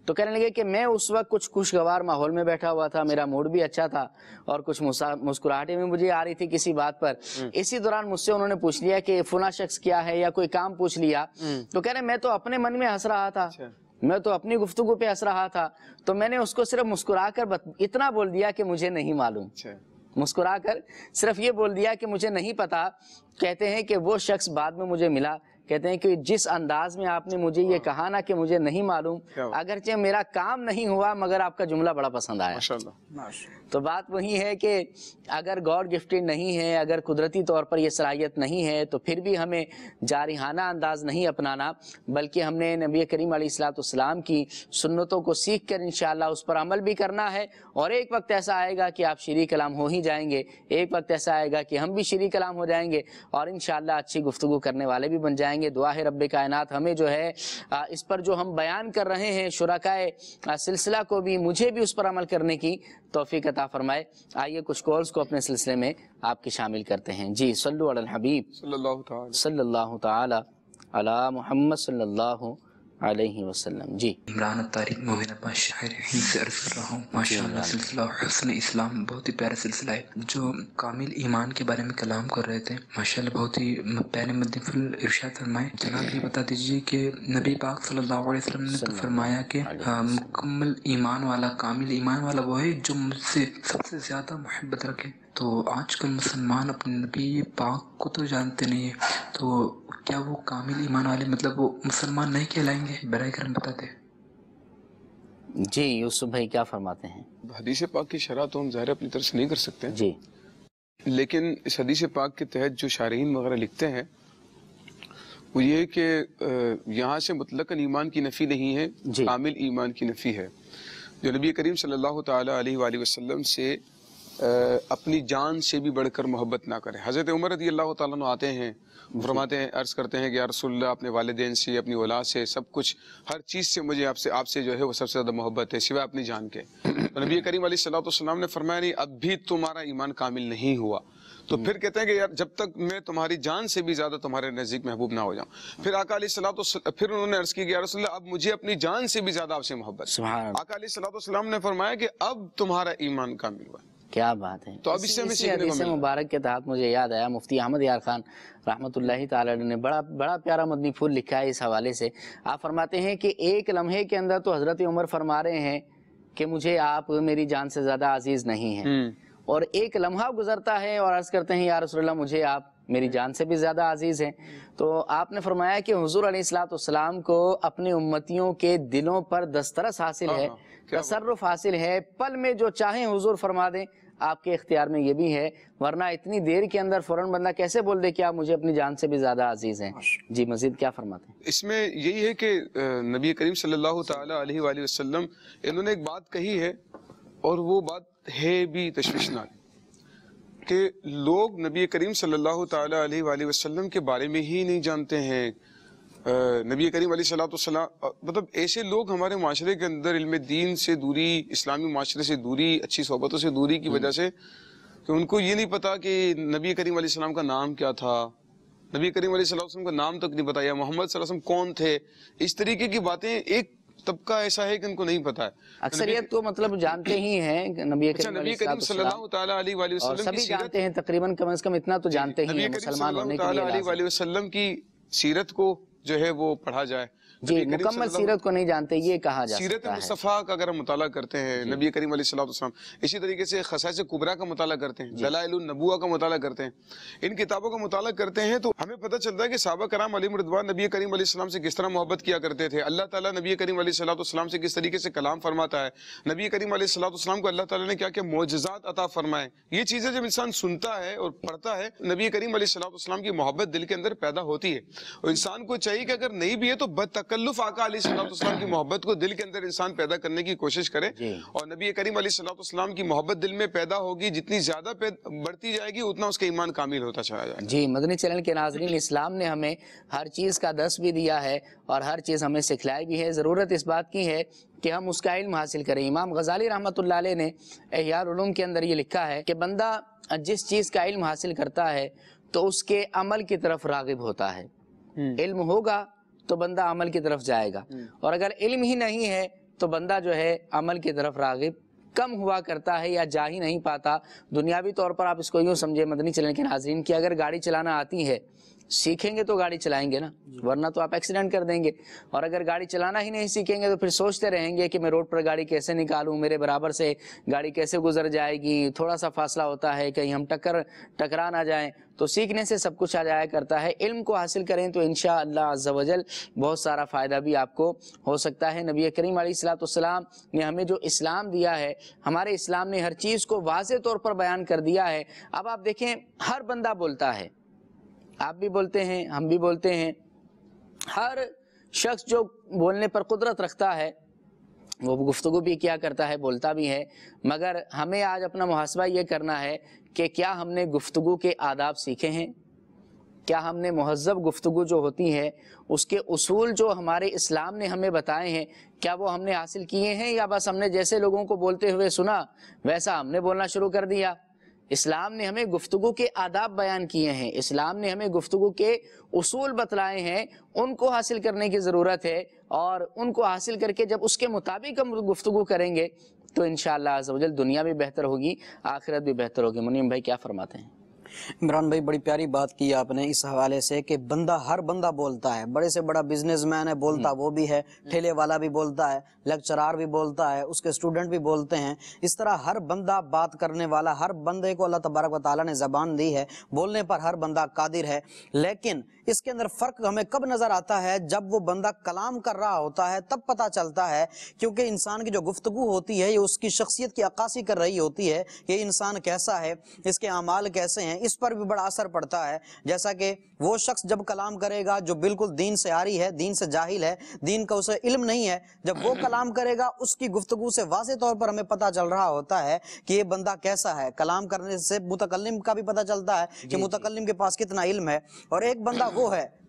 تو کہنے لگے کہ میں اس وقت کچھ خوشگوار ماحول میں بیٹھا ہوا تھا، میرا موڈ بھی اچھا تھا اور کچھ مسکراہٹیں بھی مجھے آ رہی تھی کسی بات پر. اسی دوران مجھ سے انہوں نے پوچھ لیا کہ فلاں شخص کیا ہے یا کوئی کام پوچھ لیا. تو کہہ رہے میں تو اپنے من میں ہنس رہا تھا، میں تو اپنی گفتگو پہ ہنس رہا تھا. تو میں نے اس کو صرف مسکرا کر اتنا بول دیا کہ مجھے نہیں معلوم، مسکرا کر صرف یہ بول دیا کہ مجھے نہیں پتا. کہتے ہیں کہ وہ شخص بعد میں مجھے ملا، کہتے ہیں کہ جس انداز میں آپ نے مجھے یہ کہا نا کہ مجھے نہیں معلوم، اگرچہ میرا کام نہیں ہوا مگر آپ کا جملہ بڑا پسند آیا. تو بات وہی ہے کہ اگر گاڈ گفٹڈ نہیں ہے، اگر قدرتی طور پر یہ صلاحیت نہیں ہے تو پھر بھی ہمیں جارحانہ انداز نہیں اپنانا، بلکہ ہم نے نبی کریم علیہ الصلوۃ والسلام کی سنتوں کو سیکھ کر انشاءاللہ اس پر عمل بھی کرنا ہے. اور ایک وقت ایسا آئے گا کہ آپ شیریں کلام ہو ہی جائیں گے، ایک وقت ایسا آئے گا کہ ہم بھی شیریں کلام ہو جائیں گے اور انشاءاللہ اچھی گفتگو کرنے والے بھی بن جائیں گے. دعا ہے رب کائنات ہمیں جو ہے اس پر جو ہم بیان کر رہے ہیں شرکائے سلسلہ کو بھی، مجھے بھی اس پر عمل کرنے کی توفیق عطا فرمائے. آئیے کچھ کالز کو اپنے سلسلے میں آپ کے شامل کرتے ہیں. جی صلو علی الحبیب صلی اللہ تعالی علی محمد صلی اللہ علیہ وسلم. جی عمران الطارق مومن عباس شاعر ہند سے عرض کر رہا ہوں. ماشاءاللہ سلسلہ حسن اسلام بہت ہی پیارا سلسلہ ہے. جو کامل ایمان کے بارے میں کلام کر رہے تھے ماشاءاللہ بہت ہی پیارے مدنی پھول ارشاد فرمائے. جناب یہ بتا دیجئے کہ نبی پاک صلی اللہ علیہ وسلم نے تو فرمایا کہ مکمل ایمان والا، کامل ایمان والا وہ ہے جو مجھ سے سب سے زیادہ محبت رکھے. تو آج کل مسلمان اپنے نبی پاک کو تو جانتے نہیں ہیں، تو کیا وہ کامل ایمان والے مطلب وہ مسلمان نہیں کہلائیں گے؟ برائے کرم بتاتے. جی یوسف بھائی کیا فرماتے ہیں؟ حدیث پاک کی شرح تو ہم ظاہر اپنی طرف سے نہیں کر سکتے جی، لیکن اس حدیث پاک کے تحت جو شارحین وغیرہ لکھتے ہیں وہ یہ کہ یہاں سے مطلقاً ایمان کی نفی نہیں ہے، کامل ایمان کی نفی ہے. جو نبی کریم صلی اللہ تعالی علیہ وآلہ وسلم سے اپنی جان سے بھی بڑھ کر محبت نہ کرے. حضرت عمر رضی اللہ تعالیٰ عنہ آتے ہیں، فرماتے ہیں، عرض کرتے ہیں کہ یا رسول اللہ اپنے والدین سے، اپنی اولاد سے، سب کچھ ہر چیز سے مجھے آپ سے جو ہے وہ سب سے زیادہ محبت ہے سوائے اپنی جان کے. تو نبی کریم علیہ الصلوۃ والسلام نے فرمایا نہیں اب بھی تمہارا ایمان کامل نہیں ہوا. تو پھر کہتے ہیں کہ یار جب تک میں تمہاری جان سے بھی زیادہ تمہارے نزدیک محبوب نہ ہو جاؤں. پھر آقا علیہ الصلوۃ والسلام پھر انہوں نے عرض کی کہ یا رسول اللہ اب مجھے اپنی جان سے بھی زیادہ آپ سے محبت. سبحان اللہ. آقا علیہ الصلوۃ والسلام نے فرمایا کہ اب تمہارا ایمان کامل ہوا. کیا بات ہے. تو اب اس سے ہمیں سیکھنے کو حدیث مبارک کے تحت مجھے یاد آیا مفتی احمد یار خان رحمۃ اللہ تعالی نے بڑا پیارا مدنی پھول لکھا ہے اس حوالے سے. آپ فرماتے ہیں کہ ایک لمحے کے اندر تو حضرت عمر فرما رہے ہیں کہ مجھے آپ میری جان سے زیادہ عزیز نہیں ہیں، اور ایک لمحہ گزرتا ہے اور عرض کرتے ہیں یا رسول اللہ مجھے آپ میری جان سے بھی زیادہ عزیز ہیں. تو آپ نے فرمایا کہ حضور علیہ الصلوۃ والسلام کو اپنے امتیوں کے دلوں پر دسترس حاصل ہے، تصرف حاصل ہے، پل میں جو چاہیں حضور فرما دیں، آپ کے اختیار میں یہ بھی ہے، ورنہ اتنی دیر کے اندر فوراً بندہ کیسے بول دے کہ آپ مجھے اپنی جان سے بھی زیادہ عزیز ہیں. جی مزید کیا فرماتے ہیں؟ اس میں یہی ہے کہ نبی کریم صلی اللہ تعالی علیہ وآلہ وسلم انہوں نے ایک بات کہی ہے، اور وہ بات ہے بھی تشویشناک، کہ لوگ نبی کریم صلی اللہ تعالی علیہ وآلہ وسلم کے بارے میں ہی نہیں جانتے ہیں. نبی کریم علیہ الصلوۃ والسلام مطلب ایسے لوگ ہمارے معاشرے کے اندر علم دین سے دوری، اسلامی معاشرے سے دوری، اچھی صحبتوں سے دوری کی وجہ سے کہ ان کو یہ نہیں پتا کہ نبی کریم علیہ السلام کا نام کیا تھا، نبی کریم علیہ السلام کا نام تک نہیں پتا، یا محمد صلی اللہ علیہ وسلم کون تھے. اس طریقے کی باتیں ایک طبقہ ایسا ہے کہ ان کو نہیں پتا ہے. اکثریت تو مطلب جانتے ہی ہیں نبی کریم صلی اللہ تعالی علیہ وآلہ وسلم سبھی جانتے ہیں، تقریباً کم از کم اتنا تو جانتے ہی ہیں مسلمان ہونے کے لیے. علیہ وآلہ وسلم کی سیرت کو جو ہے وہ پڑھا جائے. جی مکمل سیرت کو نہیں جانتے یہ کہا جا سیرت سکتا ہے. مصطفیٰ کا اگر ہم مطالعہ کرتے ہیں، نبی کریم علیہ الصلوۃ والسلام، اسی طریقے سے خصائص کبریٰ کا مطالعہ کرتے ہیں، دلائل النبوہ کا مطالعہ کرتے ہیں، ان کتابوں کا مطالعہ کرتے ہیں، تو ہمیں پتہ چلتا ہے کہ صحابہ کرام علیہم رضوان نبی کریم علیہ السلام سے کس طرح محبت کیا کرتے تھے. اللہ تعالیٰ نبی کریم علیہ الصلوۃ والسلام سے کس طریقے سے کلام فرماتا ہے. نبی کریم علیہ الصلوۃ والسلام کو اللہ تعالیٰ نے کیا کیا معجزات عطا فرمائے. یہ چیزیں جب انسان سنتا ہے اور پڑھتا ہے، نبی کریم علیہ الصلوۃ والسلام کی محبت دل کے اندر پیدا ہوتی ہے. اور انسان کو چاہیے کہ اگر نہیں بھی ہے تو بتکلف آقا علیہ الصلوۃ والسلام کی محبت کو دل کے اندر انسان پیدا کرنے کی کوشش کرے. اور نبی کریم علیہ الصلوۃ والسلام کی محبت دل میں پیدا ہوگی، جتنی زیادہ بڑھتی جائے گی اتنا اس کا ایمان کامل ہوتا چلا جائے گا. جی مدنی چینل کے ناظرین، اسلام نے ہمیں ہر چیز کا درس بھی دیا ہے اور ہر چیز ہمیں سکھلائی بھی ہے. ضرورت اس بات کی ہے کہ ہم اس کا علم حاصل کریں. امام غزالی رحمۃ اللہ علیہ نے احیاء العلوم کے اندر یہ لکھا ہے کہ بندہ جس چیز کا علم حاصل کرتا ہے تو اس کے عمل کی طرف راغب ہوتا ہے. علم ہوگا تو بندہ عمل کی طرف جائے گا، اور اگر علم ہی نہیں ہے تو بندہ جو ہے عمل کی طرف راغب کم ہوا کرتا ہے یا جا ہی نہیں پاتا. دنیاوی طور پر آپ اس کو یوں سمجھے مدنی چینل کے ناظرین کہ اگر گاڑی چلانا آتی ہے، سیکھیں گے تو گاڑی چلائیں گے نا، ورنہ تو آپ ایکسیڈنٹ کر دیں گے. اور اگر گاڑی چلانا ہی نہیں سیکھیں گے تو پھر سوچتے رہیں گے کہ میں روڈ پر گاڑی کیسے نکالوں، میرے برابر سے گاڑی کیسے گزر جائے گی، تھوڑا سا فاصلہ ہوتا ہے کہیں ہم ٹکرا نہ جائیں. تو سیکھنے سے سب کچھ آ جایا کرتا ہے. علم کو حاصل کریں تو انشاءاللہ عز و جل بہت سارا فائدہ بھی آپ کو ہو سکتا ہے. نبی کریم علیہ الصلوۃ والسلام نے ہمیں جو اسلام دیا ہے، ہمارے اسلام نے ہر چیز کو واضح طور پر بیان کر دیا ہے. اب آپ دیکھیں ہر بندہ بولتا ہے، آپ بھی بولتے ہیں، ہم بھی بولتے ہیں، ہر شخص جو بولنے پر قدرت رکھتا ہے وہ گفتگو بھی کیا کرتا ہے، بولتا بھی ہے. مگر ہمیں آج اپنا محاسبہ یہ کرنا ہے کہ کیا ہم نے گفتگو کے آداب سیکھے ہیں؟ کیا ہم نے مہذب گفتگو جو ہوتی ہے اس کے اصول جو ہمارے اسلام نے ہمیں بتائے ہیں، کیا وہ ہم نے حاصل کیے ہیں، یا بس ہم نے جیسے لوگوں کو بولتے ہوئے سنا ویسا ہم نے بولنا شروع کر دیا؟ اسلام نے ہمیں گفتگو کے آداب بیان کیے ہیں، اسلام نے ہمیں گفتگو کے اصول بتلائے ہیں، ان کو حاصل کرنے کی ضرورت ہے. اور ان کو حاصل کر کے جب اس کے مطابق ہم گفتگو کریں گے تو انشاءاللہ عز و جل دنیا بھی بہتر ہوگی، آخرت بھی بہتر ہوگی. منیم بھائی کیا فرماتے ہیں؟ عمران بھائی بڑی پیاری بات کی آپ نے اس حوالے سے کہ ہر بندہ بولتا ہے. بڑے سے بڑا بزنس مین ہے بولتا وہ بھی ہے، ٹھیلے والا بھی بولتا ہے، لیکچرار بھی بولتا ہے، اس کے اسٹوڈنٹ بھی بولتے ہیں. اس طرح ہر بندہ بات کرنے والا، ہر بندے کو اللہ تبارک و تعالیٰ نے زبان دی ہے، بولنے پر ہر بندہ قادر ہے. لیکن اس کے اندر فرق ہمیں کب نظر آتا ہے؟ جب وہ بندہ کلام کر رہا ہوتا ہے تب پتہ چلتا ہے. کیونکہ انسان کی جو گفتگو ہوتی ہے یہ اس کی شخصیت کی عکاسی کر رہی ہوتی ہے. یہ انسان کیسا ہے، اس کے اعمال کیسے ہیں، اس پر بھی بڑا اثر پڑتا ہے. جیسا کہ وہ شخص جب کلام کرے گا جو بالکل دین سے عاری ہے، دین سے جاہل ہے، دین کا اسے علم نہیں ہے، جب وہ کلام کرے گا اس کی گفتگو سے واضح طور پر ہمیں پتہ چل رہا ہوتا ہے کہ یہ بندہ کیسا ہے. کلام کرنے سے متکلم کا بھی پتہ چلتا ہے کہ متکلم کے پاس کتنا علم ہے. اور ایک بندہ وہ ہے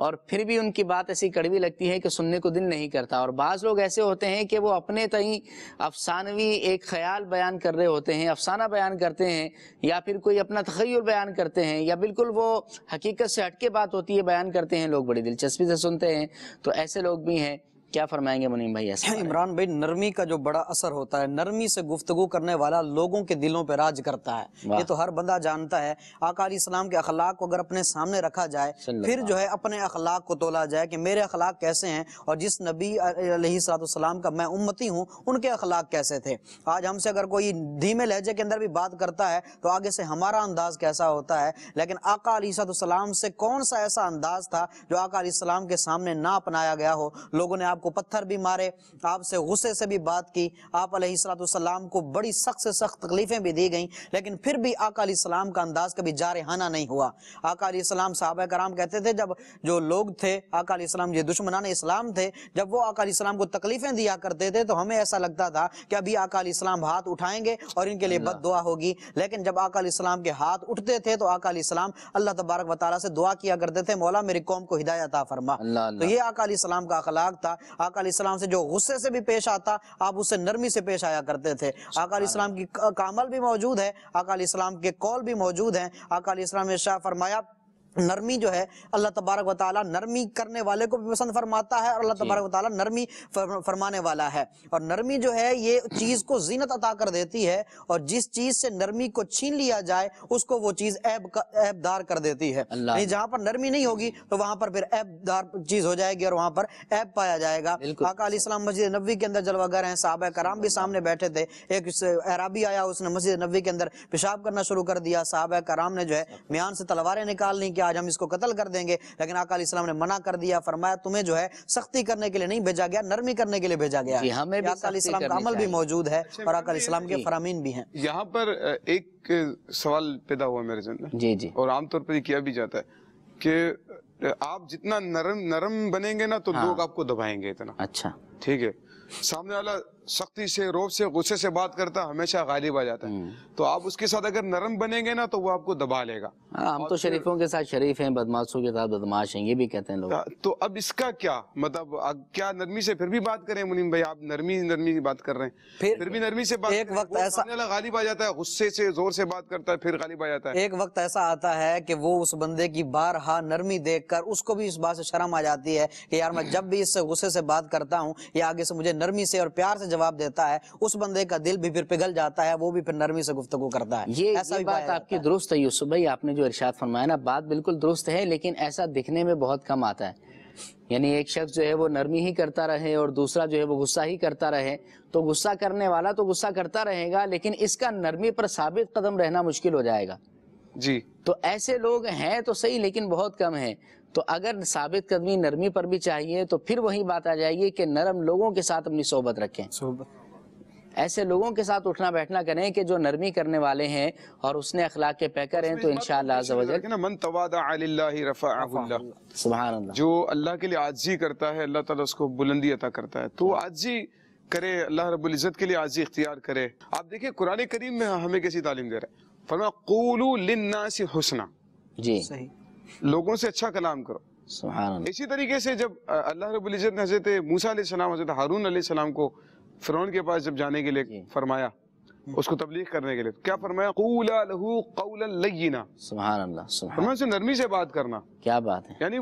اور پھر بھی ان کی بات ایسی کڑوی لگتی ہے کہ سننے کو دل نہیں کرتا. اور بعض لوگ ایسے ہوتے ہیں کہ وہ اپنے تئیں افسانوی ایک خیال بیان کر رہے ہوتے ہیں, افسانہ بیان کرتے ہیں, یا پھر کوئی اپنا تخیل بیان کرتے ہیں, یا بالکل وہ حقیقت سے ہٹ کے بات ہوتی ہے بیان کرتے ہیں, لوگ بڑی دلچسپی سے سنتے ہیں. تو ایسے لوگ بھی ہیں. کیا فرمائیں گے منیم بھائی ایسا؟ عمران بھائی, نرمی کا جو بڑا اثر ہوتا ہے, نرمی سے گفتگو کرنے والا لوگوں کے دلوں پہ راج کرتا ہے. یہ تو ہر بندہ جانتا ہے. آقا علیہ السلام کے اخلاق کو اگر اپنے سامنے رکھا جائے, پھر جو ہے اپنے اخلاق کو تولا جائے کہ میرے اخلاق کیسے ہیں, اور جس نبی علیہ السلام کا میں امتی ہوں ان کے اخلاق کیسے تھے. آج ہم سے اگر کوئی دھیمے لہجے کے اندر بھی بات کرتا ہے تو آگے سے ہمارا انداز کیسا ہوتا ہے, لیکن آقا علیہ السلام سے کون سا ایسا انداز تھا جو آقا علیہ السلام کے سامنے نہ اپنایا گیا ہو. لوگوں نے آپ کو پتھر بھی مارے, آپ سے غصے سے بھی بات کی, آپ علیہ السلام کو بڑی سخت سے سخت تکلیفیں بھی دی گئیں, لیکن پھر بھی آقا علیہ السلام کا انداز کبھی جارحانہ نہیں ہوا. آقا علیہ السلام, صحابہ کرام کہتے تھے جب جو لوگ تھے آقا علیہ السلام, یہ دشمنان اسلام تھے, جب وہ آقا علیہ السلام کو تکلیفیں دیا کرتے تھے تو ہمیں ایسا لگتا تھا کہ ابھی آقا علیہ السلام ہاتھ اٹھائیں گے اور ان کے لیے بد دعا ہوگی. لیکن جب آقا علیہ السلام کے ہاتھ اٹھتے تھے تو آقا علیہ السلام اللہ تبارک و تعالیٰ سے دعا کیا کرتے تھے, مولا میری قوم کو ہدایت عطا فرما. تو یہ آقا علیہ السلام کا اخلاق تھا. آقا علیہ السلام سے جو غصے سے بھی پیش آتا, آپ اس سے نرمی سے پیش آیا کرتے تھے. آقا علیہ السلام کی کامل بھی موجود ہے, آقا علیہ السلام کے قول بھی موجود ہیں. آقا علیہ السلام نے ارشاد فرمایا, نرمی جو ہے اللہ تبارک و تعالیٰ نرمی کرنے والے کو بھی پسند فرماتا ہے, اور اللہ تبارک و تعالیٰ نرمی فرمانے والا ہے. اور نرمی جو ہے یہ چیز کو زینت عطا کر دیتی ہے, اور جس چیز سے نرمی کو چھین لیا جائے اس کو وہ چیز عیب دار کر دیتی ہے. یعنی جہاں پر نرمی نہیں ہوگی تو وہاں پر پھر عیب دار چیز ہو جائے گی اور وہاں پر عیب پایا جائے گا. آقا علیہ السلام مسجد نبوی کے اندر جلوہ گر ہیں, صحابہ کرام بھی سامنے بیٹھے تھے. ایک اعرابی آیا, اس نے مسجد نبوی کے اندر پیشاب کرنا شروع کر دیا. صحابہ کرام نے جو ہے میان سے تلواریں نکال لی کہ آج ہم اس کو قتل کر دیں گے, لیکن آقا علیہ السلام نے منع کر دیا. فرمایا تمہیں جو ہے سختی کرنے کے لیے نہیں بھیجا گیا, نرمی کرنے کے لیے بھیجا گیا. ہمیں بھی آقا علیہ السلام کا عمل بھی موجود ہے اور آقا علیہ السلام کے فرامین بھی ہیں. یہاں پر ایک سوال پیدا ہوا میرے ذہن میں, جی جی, اور عام طور پر یہ کیا بھی جاتا ہے کہ آپ جتنا نرم بنیں گے نا تو لوگ آپ کو دبائیں گے اتنا. اچھا ٹھیک ہے, سامنے والا سختی سے, روب سے, غصے سے بات کرتا ہمیشہ غالب آ جاتا ہے, تو آپ اس کے ساتھ اگر نرم بنیں گے نا تو وہ آپ کو دبا لے گا. ہم تو شریفوں کے ساتھ شریف ہیں, بدماشوں کے ساتھ بدماش ہیں, یہ بھی کہتے ہیں لوگ. تو اب اس کا کیا مطلب, کیا نرمی سے پھر بھی بات کریں منیم بھائی؟ آپ نرمی کی بات کر رہے ہیں, پھر بھی نرمی سے بات, ایک وقت ایسا غالب آ جاتا ہے, غصے سے زور سے بات کرتا ہے پھر غالب آ جاتا ہے. ایک وقت ایسا آتا ہے کہ وہ اس بندے کی بارہا نرمی دیکھ کر اس کو بھی اس بات سے شرم آ جاتی ہے کہ یار میں جب بھی اس سے غصے سے بات کرتا ہوں یہ آگے سے مجھے نرمی سے اور پیار سے جواب دیتا ہے, اس بندے کا دل بھی پھر پگھل جاتا ہے, وہ بھی پھر نرمی سے گفتگو کرتا ہے. یہ بات آپ کی درست ہے یوسف بھائی, آپ نے جو ارشاد فرمایا نا, بات بالکل درست ہے, لیکن ایسا دکھنے میں بہت کم آتا ہے. یعنی ایک شخص جو ہے وہ نرمی ہی کرتا رہے اور دوسرا جو ہے وہ غصہ ہی کرتا رہے, تو غصہ کرنے والا تو غصہ کرتا رہے گا, لیکن اس کا نرمی پر ثابت قدم رہنا مشکل ہو جائے گا. جی, تو ایسے لوگ ہیں تو صحیح, لیکن بہت کم ہیں. تو اگر ثابت قدمی نرمی پر بھی چاہیے تو پھر وہی بات آ جائے گی کہ نرم لوگوں کے ساتھ اپنی صحبت رکھیں, ایسے لوگوں کے ساتھ اٹھنا بیٹھنا کریں کہ جو نرمی کرنے والے ہیں اور اس نے اخلاق کے پیکر ہیں. تو انشاءاللہ عز و جل من تواضع للہ رفعہ اللہ, سبحان اللہ, جو اللہ کے لیے عاجزی کرتا ہے اللہ تعالیٰ اس کو بلندی عطا کرتا ہے. تو عاجزی کرے, اللہ رب العزت کے لیے عاجزی اختیار کرے. آپ دیکھیں قرآن کریم میں ہمیں کیسی تعلیم دے رہا ہے, فرمایا قولوا للناس حسنا, جی لوگوں سے اچھا کلام کرو. سبحان اللہ. اسی طریقے سے جب اللہ رب العزت نے حضرت موسیٰ علیہ السلام, حضرت ہارون علیہ السلام کو فرعون کے پاس جب جانے کے لیے فرمایا, اس کو تبلیغ کرنے کے لیے, کیا فرمایا؟ قولا لہ قولا لینا. سبحان اللہ, سبحان فرمایا سے نرمی سے بات کرنا. کیا بات ہے. یعنی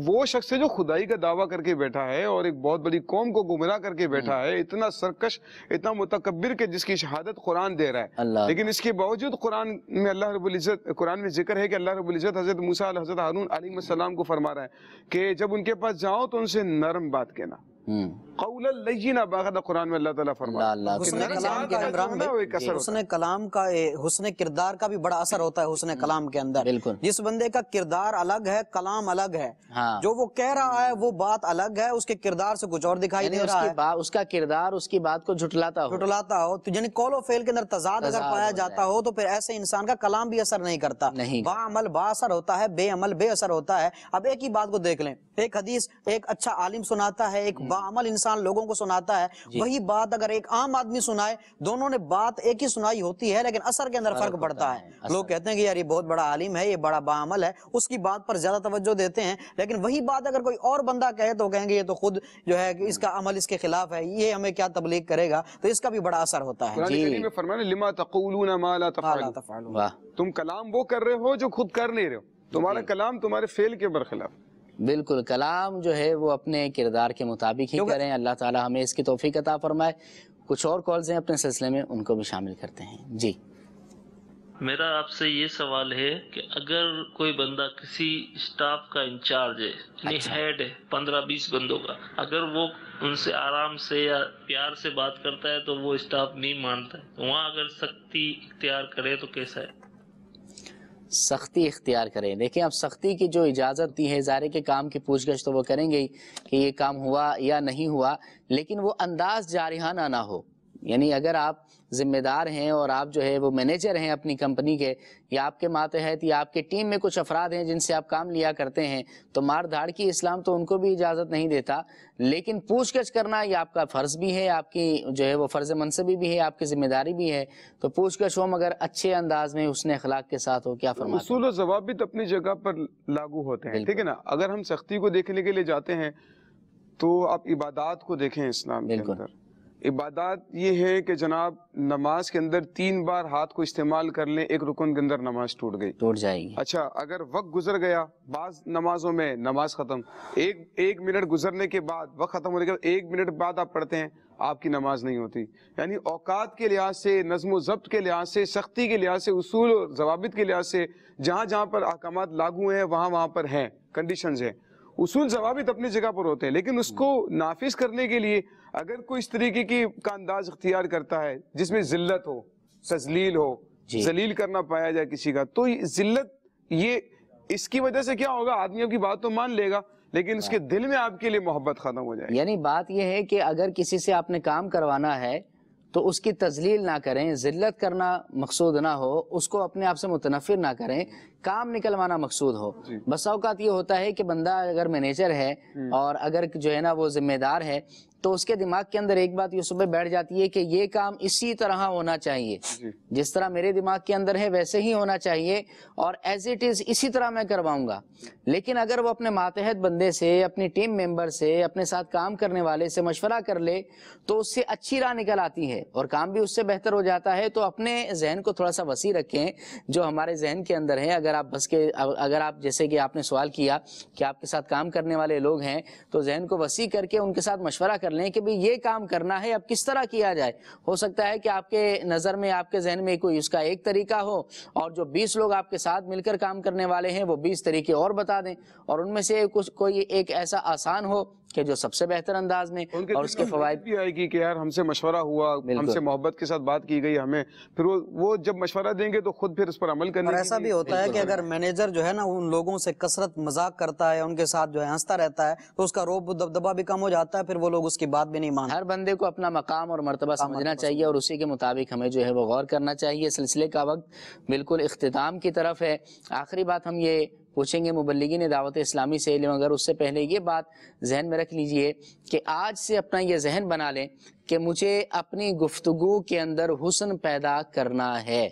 وہ شخص ہے جو خدائی کا دعویٰ کر کے بیٹھا ہے اور ایک بہت بڑی قوم کو گمراہ کر کے بیٹھا ہے, اتنا سرکش, اتنا متکبر کہ جس کی شہادت قرآن دے رہا ہے, لیکن اس کے باوجود قرآن میں اللہ رب العزت, قرآن میں ذکر ہے کہ اللہ رب العزت حضرت موسیٰ حضرت ہارون علیہ السلام کو فرما رہا ہے کہ جب ان کے پاس جاؤ تو ان سے نرم بات کہنا. قولا لینا, باقاعدہ قرآن میں اللہ تعالیٰ فرماتا ہے. حسن کلام کا, حسن کردار کا بھی بڑا اثر ہوتا ہے حسن کلام کے اندر. جس بندے کا کردار الگ ہے, کلام الگ ہے, جو وہ کہہ رہا ہے وہ بات الگ ہے, اس کے کردار سے کچھ اور دکھائی دے رہا ہے. اس کا کردار اس کی بات کو جھٹلاتا ہو, تو یعنی قول و فعل کے اندر تضاد اگر پایا جاتا ہو تو پھر ایسے انسان کا کلام بھی اثر نہیں کرتا. با عمل با اثر ہوتا ہے, بے عمل بے اثر ہوتا ہے. اب ایک ہی بات کو دیکھ لیں, ایک حدیث ایک اچھا عالم سناتا ہے، ایک باعمل انسان لوگوں کو سناتا ہے، وہی بات اگر ایک عام آدمی سنائے، دونوں نے بات ایک ہی سنائی ہوتی ہے لیکن اثر کے اندر فرق پڑتا ہے۔ لوگ کہتے ہیں کہ یار یہ بہت بڑا عالم ہے، یہ بڑا باعمل ہے، اس کی بات پر زیادہ توجہ دیتے ہیں، لیکن وہی بات اگر کوئی اور بندہ کہے تو کہیں گے یہ تو خود جو ہے اس کا عمل اس کے خلاف ہے، یہ ہمیں کیا تبلیغ کرے گا، تو اس کا بھی بڑا اثر ہوتا ہے۔ قرآن کریم میں فرمایا لما تقولون ما لا تفعلون، تم کلام وہ کر رہے ہو جو خود کر نہیں رہے ہو، تمہارا کلام تمہارے فعل کے برخلاف۔ بالکل، کلام جو ہے وہ اپنے کردار کے مطابق ہی کریں۔ اللہ تعالی ہمیں اس کی توفیق عطا فرمائے۔ کچھ اور کالز ہیں اپنے سلسلے میں، ان کو بھی شامل کرتے ہیں۔ جی میرا آپ سے یہ سوال ہے کہ اگر کوئی بندہ کسی اسٹاف کا انچارج ہے، یعنی ہیڈ ہے 15-20 بندوں کا، اگر وہ ان سے آرام سے یا پیار سے بات کرتا ہے تو وہ اسٹاف نہیں مانتا ہے، تو وہاں اگر سختی اختیار کرے تو کیسا ہے؟ سختی اختیار کریں، دیکھیں اب سختی کی جو اجازت دی ہے، ظاہر کے کام کی پوچھ گچھ تو وہ کریں گے ہی کہ یہ کام ہوا یا نہیں ہوا، لیکن وہ انداز جارحانہ نہ ہو۔ یعنی اگر آپ ذمہ دار ہیں اور آپ جو ہے وہ مینیجر ہیں اپنی کمپنی کے، یا آپ کے ماتحت یا آپ کے ٹیم میں کچھ افراد ہیں جن سے آپ کام لیا کرتے ہیں، تو مار دھاڑ کی اسلام تو ان کو بھی اجازت نہیں دیتا، لیکن پوچھ گچھ کرنا یہ آپ کا فرض بھی ہے، آپ کی جو ہے وہ فرض منصبی بھی ہے، آپ کی ذمہ داری بھی ہے، تو پوچھ گچھ ہو مگر اچھے انداز میں حسن اخلاق کے ساتھ ہو۔ کیا فرماتے ہیں؟ اصول و ضوابط اپنی جگہ پر لاگو ہوتے ہیں، ٹھیک ہے نا۔ اگر ہم سختی کو دیکھنے کے لیے جاتے ہیں تو آپ عبادات کو دیکھیں اسلام کے اندر۔ عبادات یہ ہے کہ جناب نماز کے اندر 3 بار ہاتھ کو استعمال کر لیں، ایک رکن کے اندر نماز ٹوٹ جائے گی۔ اچھا اگر وقت گزر گیا، بعض نمازوں میں نماز ختم، ایک منٹ گزرنے کے بعد، وقت ختم ہونے کے بعد 1 منٹ بعد آپ پڑھتے ہیں، آپ کی نماز نہیں ہوتی۔ یعنی اوقات کے لحاظ سے، نظم و ضبط کے لحاظ سے، سختی کے لحاظ سے، اصول و ضوابط کے لحاظ سے، جہاں جہاں پر احکامات لاگو ہیں وہاں پر ہیں، کنڈیشنز ہیں، اصول ضوابط اپنی جگہ پر ہوتے ہیں، لیکن اس کو نافذ کرنے کے لیے اگر کوئی اس طریقے کی کا انداز اختیار کرتا ہے جس میں ذلت ہو، تذلیل ہو، ذلیل کرنا پایا جائے کسی کا، تو ذلت یہ اس کی وجہ سے کیا ہوگا، آدمیوں کی بات تو مان لے گا لیکن اس کے دل میں آپ کے لیے محبت ختم ہو جائے۔ یعنی بات یہ ہے کہ اگر کسی سے آپ نے کام کروانا ہے تو اس کی تذلیل نہ کریں، ذلت کرنا مقصود نہ ہو، اس کو اپنے آپ سے متنفر نہ کریں، کام نکلوانا مقصود ہو۔ بس اوقات یہ ہوتا ہے کہ بندہ اگر مینیجر ہے اور اگر جو ہے نا وہ ذمہ دار ہے تو اس کے دماغ کے اندر ایک بات یہ صبح بیٹھ جاتی ہے کہ یہ کام اسی طرح ہونا چاہیے، جس طرح میرے دماغ کے اندر ہے ویسے ہی ہونا چاہیے اور ایز اٹ از اسی طرح میں کرواؤں گا۔ لیکن اگر وہ اپنے ماتحت بندے سے، اپنی ٹیم ممبر سے، اپنے ساتھ کام کرنے والے سے مشورہ کر لے تو اس سے اچھی راہ نکل آتی ہے اور کام بھی اس سے بہتر ہو جاتا ہے۔ تو اپنے ذہن کو تھوڑا سا وسیع رکھیں، جو ہمارے ذہن کے اندر ہے، اگر آپ جیسے کہ آپ نے سوال کیا کہ آپ کے ساتھ کام کرنے والے لوگ ہیں تو ذہن کو وسیع کر کے ان کے ساتھ مشورہ کر لیں کہ بھئی یہ کام کرنا ہے، اب کس طرح کیا جائے۔ ہو سکتا ہے کہ آپ کے نظر میں، آپ کے ذہن میں کوئی اس کا ایک طریقہ ہو اور جو 20 لوگ آپ کے ساتھ مل کر کام کرنے والے ہیں وہ 20 طریقے اور بتا دیں، اور ان میں سے کوئی ایک ایسا آسان ہو کہ جو سب سے بہتر انداز میں اور اس کے فوائد بھی آئے گی کہ یار ہم سے مشورہ ہوا، ہم سے محبت کے ساتھ بات کی گئی، ہمیں پھر وہ جب مشورہ دیں گے تو خود پھر اس پر عمل کرنے۔ اور ایسا بھی ہوتا ہے کہ اگر مینیجر جو ہے نا ان لوگوں سے کثرت مذاق کرتا ہے، ان کے ساتھ جو ہے ہنستا رہتا ہے تو اس کا روب دبدبا بھی کم ہو جاتا ہے، پھر وہ لوگ اس کی بات بھی نہیں مانتے۔ ہر بندے کو اپنا مقام اور مرتبہ سمجھنا چاہیے اور اسی کے مطابق ہمیں جو ہے وہ غور کرنا چاہیے۔ سلسلے کا وقت بالکل اختتام کی طرف ہے۔ آخری بات ہم یہ پوچھیں گے مبلغین دعوت اسلامی سے، مگر اس سے پہلے یہ بات ذہن میں رکھ لیجئے کہ آج سے اپنا یہ ذہن بنا لیں کہ مجھے اپنی گفتگو کے اندر حسن پیدا کرنا ہے۔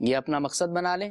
یہ اپنا مقصد بنا لیں،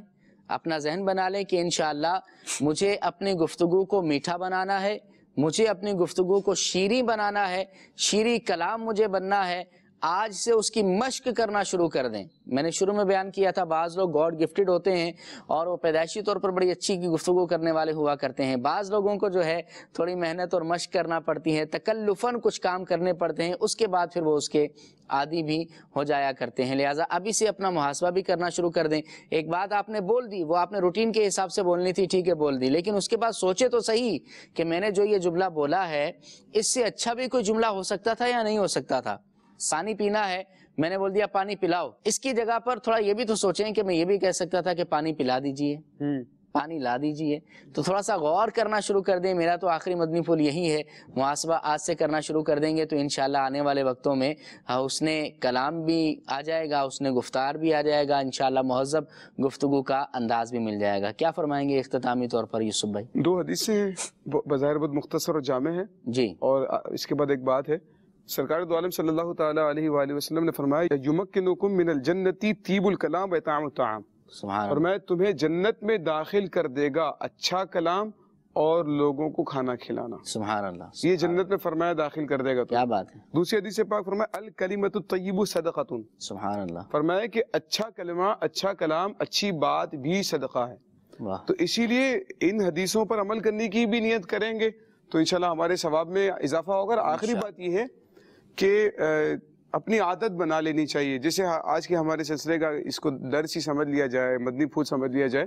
اپنا ذہن بنا لیں کہ انشاءاللہ مجھے اپنی گفتگو کو میٹھا بنانا ہے، مجھے اپنی گفتگو کو شیریں بنانا ہے، شیریں کلام مجھے بننا ہے۔ آج سے اس کی مشق کرنا شروع کر دیں۔ میں نے شروع میں بیان کیا تھا بعض لوگ گاڈ گفٹڈ ہوتے ہیں اور وہ پیدائشی طور پر بڑی اچھی گفتگو کرنے والے ہوا کرتے ہیں، بعض لوگوں کو جو ہے تھوڑی محنت اور مشق کرنا پڑتی ہے، تکلفاً کچھ کام کرنے پڑتے ہیں، اس کے بعد پھر وہ اس کے عادی بھی ہو جایا کرتے ہیں۔ لہٰذا ابھی سے اپنا محاسبہ بھی کرنا شروع کر دیں۔ ایک بات آپ نے بول دی، وہ آپ نے روٹین کے حساب سے بولنی تھی، ٹھیک ہے بول دی، لیکن اس کے بعد سوچے تو صحیح کہ میں نے جو یہ جملہ بولا ہے اس سے اچھا بھی کوئی جملہ ہو سکتا تھا یا نہیں ہو سکتا تھا۔ پانی پینا ہے، میں نے بول دیا پانی پلاؤ، اس کی جگہ پر تھوڑا یہ بھی تو سوچیں کہ میں یہ بھی کہہ سکتا تھا کہ پانی پلا دیجئے، پانی لا دیجئے. تو تھوڑا سا غور کرنا شروع کر دیں. میرا تو آخری مدنی پھول یہی ہے، محاسبہ آج سے کرنا شروع کر دیں گے تو انشاءاللہ آنے والے وقتوں میں حسن کلام بھی آ جائے گا، حسن گفتار بھی آ جائے گا، انشاءاللہ مہذب گفتگو کا انداز بھی مل جائے گا. کیا فرمائیں گے اختتامی طور پر یوسف بھائی؟ 2 حدیثیں ہیں، بظاہر بہت مختصر اور جامع ہیں جی، اور اس کے بعد ایک بات ہے. سرکار دو عالم صلی اللہ تعالیٰ علیہ وآلہ وسلم نے فرمایا یمکنکم من الجنتی طیب الکلام و اطعام الطعام. اور میں تمہیں جنت میں داخل کر دے گا اچھا کلام اور لوگوں کو کھانا کھلانا. سبحان اللہ. یہ جنت میں فرمایا داخل کر دے گا. کیا بات ہے. دوسری حدیث پاک فرمایا الکلمۃ الطیب صدقۃ. سبحان اللہ. فرمایا کہ اچھا کلمہ، اچھا کلام، اچھی بات بھی صدقہ ہے. تو اسی لیے ان حدیثوں پر عمل کرنے کی بھی نیت کریں گے تو انشاءاللہ ہمارے ثواب میں اضافہ ہوگا. آخری بات یہ ہے کہ اپنی عادت بنا لینی چاہیے. جیسے آج کے ہمارے سلسلے کا اس کو درس ہی سمجھ لیا جائے، مدنی پھول سمجھ لیا جائے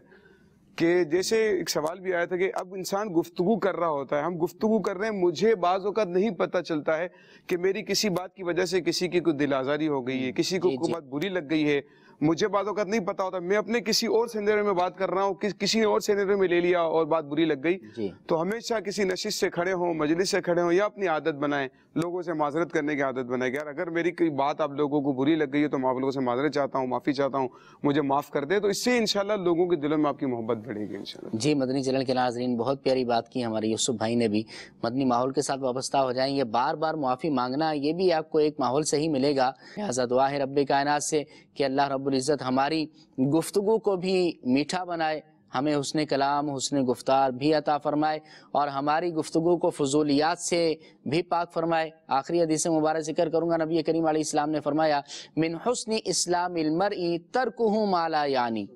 کہ جیسے ایک سوال بھی آیا تھا کہ اب انسان گفتگو کر رہا ہوتا ہے، ہم گفتگو کر رہے ہیں، مجھے بعض اوقات نہیں پتہ چلتا ہے کہ میری کسی بات کی وجہ سے کسی کی کوئی دل آزاری ہو گئی ہے، کسی کو کوئی بات بری لگ گئی ہے، مجھے بعض اوقات نہیں پتا ہوتا، میں اپنے کسی اور سینیریو میں بات کر رہا ہوں، کسی اور سینیریو میں لے لیا اور بات بری لگ گئی. تو ہمیشہ کسی نشست سے کھڑے ہوں، مجلس سے کھڑے ہوں، یا اپنی عادت بنائیں، لوگوں سے معذرت کرنے کی عادت بنائیں کہ یار اگر میری کوئی بات آپ لوگوں کو بری لگ گئی ہے تو میں آپ لوگوں سے معذرت چاہتا ہوں، معافی چاہتا ہوں، مجھے معاف کر دے. تو اس سے انشاءاللہ لوگوں کے دلوں میں آپ کی محبت بڑھے گی انشاءاللہ. جی، مدنی چینل کے ناظرین، بہت پیاری بات کی ہمارے یوسف بھائی نے بھی. مدنی ماحول کے ساتھ وابستہ ہو جائیں گے، بار بار معافی مانگنا یہ بھی آپ کو ایک ماحول سے ہی ملے گا. لہٰذا دعا ہے رب کائنات سے کہ اللہ رب العزت ہماری گفتگو کو بھی میٹھا بنائے، ہمیں حسن کلام، حسن گفتار بھی عطا فرمائے اور ہماری گفتگو کو فضولیات سے بھی پاک فرمائے. آخری حدیث مبارک ذکر کروں گا. نبی کریم علیہ السلام نے فرمایا من حسن اسلام المرء ترکہ ما لا یعنی.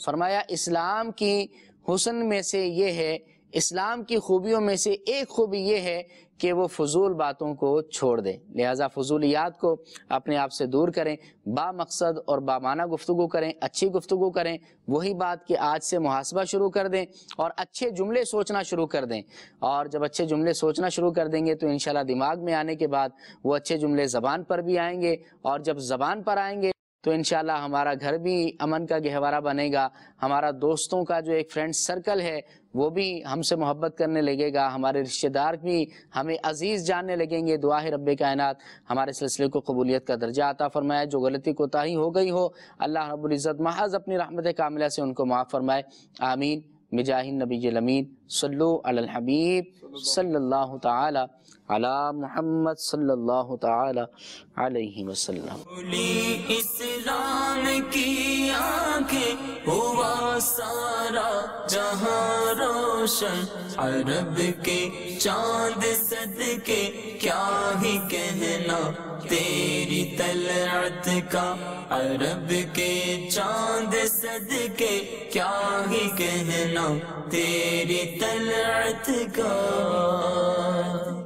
فرمایا اسلام کی حسن میں سے یہ ہے، اسلام کی خوبیوں میں سے ایک خوبی یہ ہے کہ وہ فضول باتوں کو چھوڑ دے. لہٰذا فضولیات کو اپنے آپ سے دور کریں، با مقصد اور با معنی گفتگو کریں، اچھی گفتگو کریں. وہی بات کہ آج سے محاسبہ شروع کر دیں اور اچھے جملے سوچنا شروع کر دیں. اور جب اچھے جملے سوچنا شروع کر دیں گے تو انشاءاللہ دماغ میں آنے کے بعد وہ اچھے جملے زبان پر بھی آئیں گے، اور جب زبان پر آئیں گے تو انشاءاللہ ہمارا گھر بھی امن کا گہوارہ بنے گا. ہمارا دوستوں کا جو ایک فرینڈ سرکل ہے وہ بھی ہم سے محبت کرنے لگے گا، ہمارے رشتہ دار بھی ہمیں عزیز جاننے لگیں گے. دعا ہے رب کائنات ہمارے سلسلے کو قبولیت کا درجہ عطا فرمائے. جو غلطی کوتاہی ہو گئی ہو اللہ رب العزت محض اپنی رحمت کاملہ سے ان کو معاف فرمائے. آمین بجاہ النبی الامین. صلو علی الحبیب صلی اللہ تعالی علی محمد صلی اللہ تعالی علیہ وسلم. اسلام کی آنکھیں ہوا سارا جہاں روشن، عرب کے چاند صدقے کیا ہی کہنا تیری طلعت کا، عرب کے چاند صدقے کیا ہی کہنا تیری طلعت کا.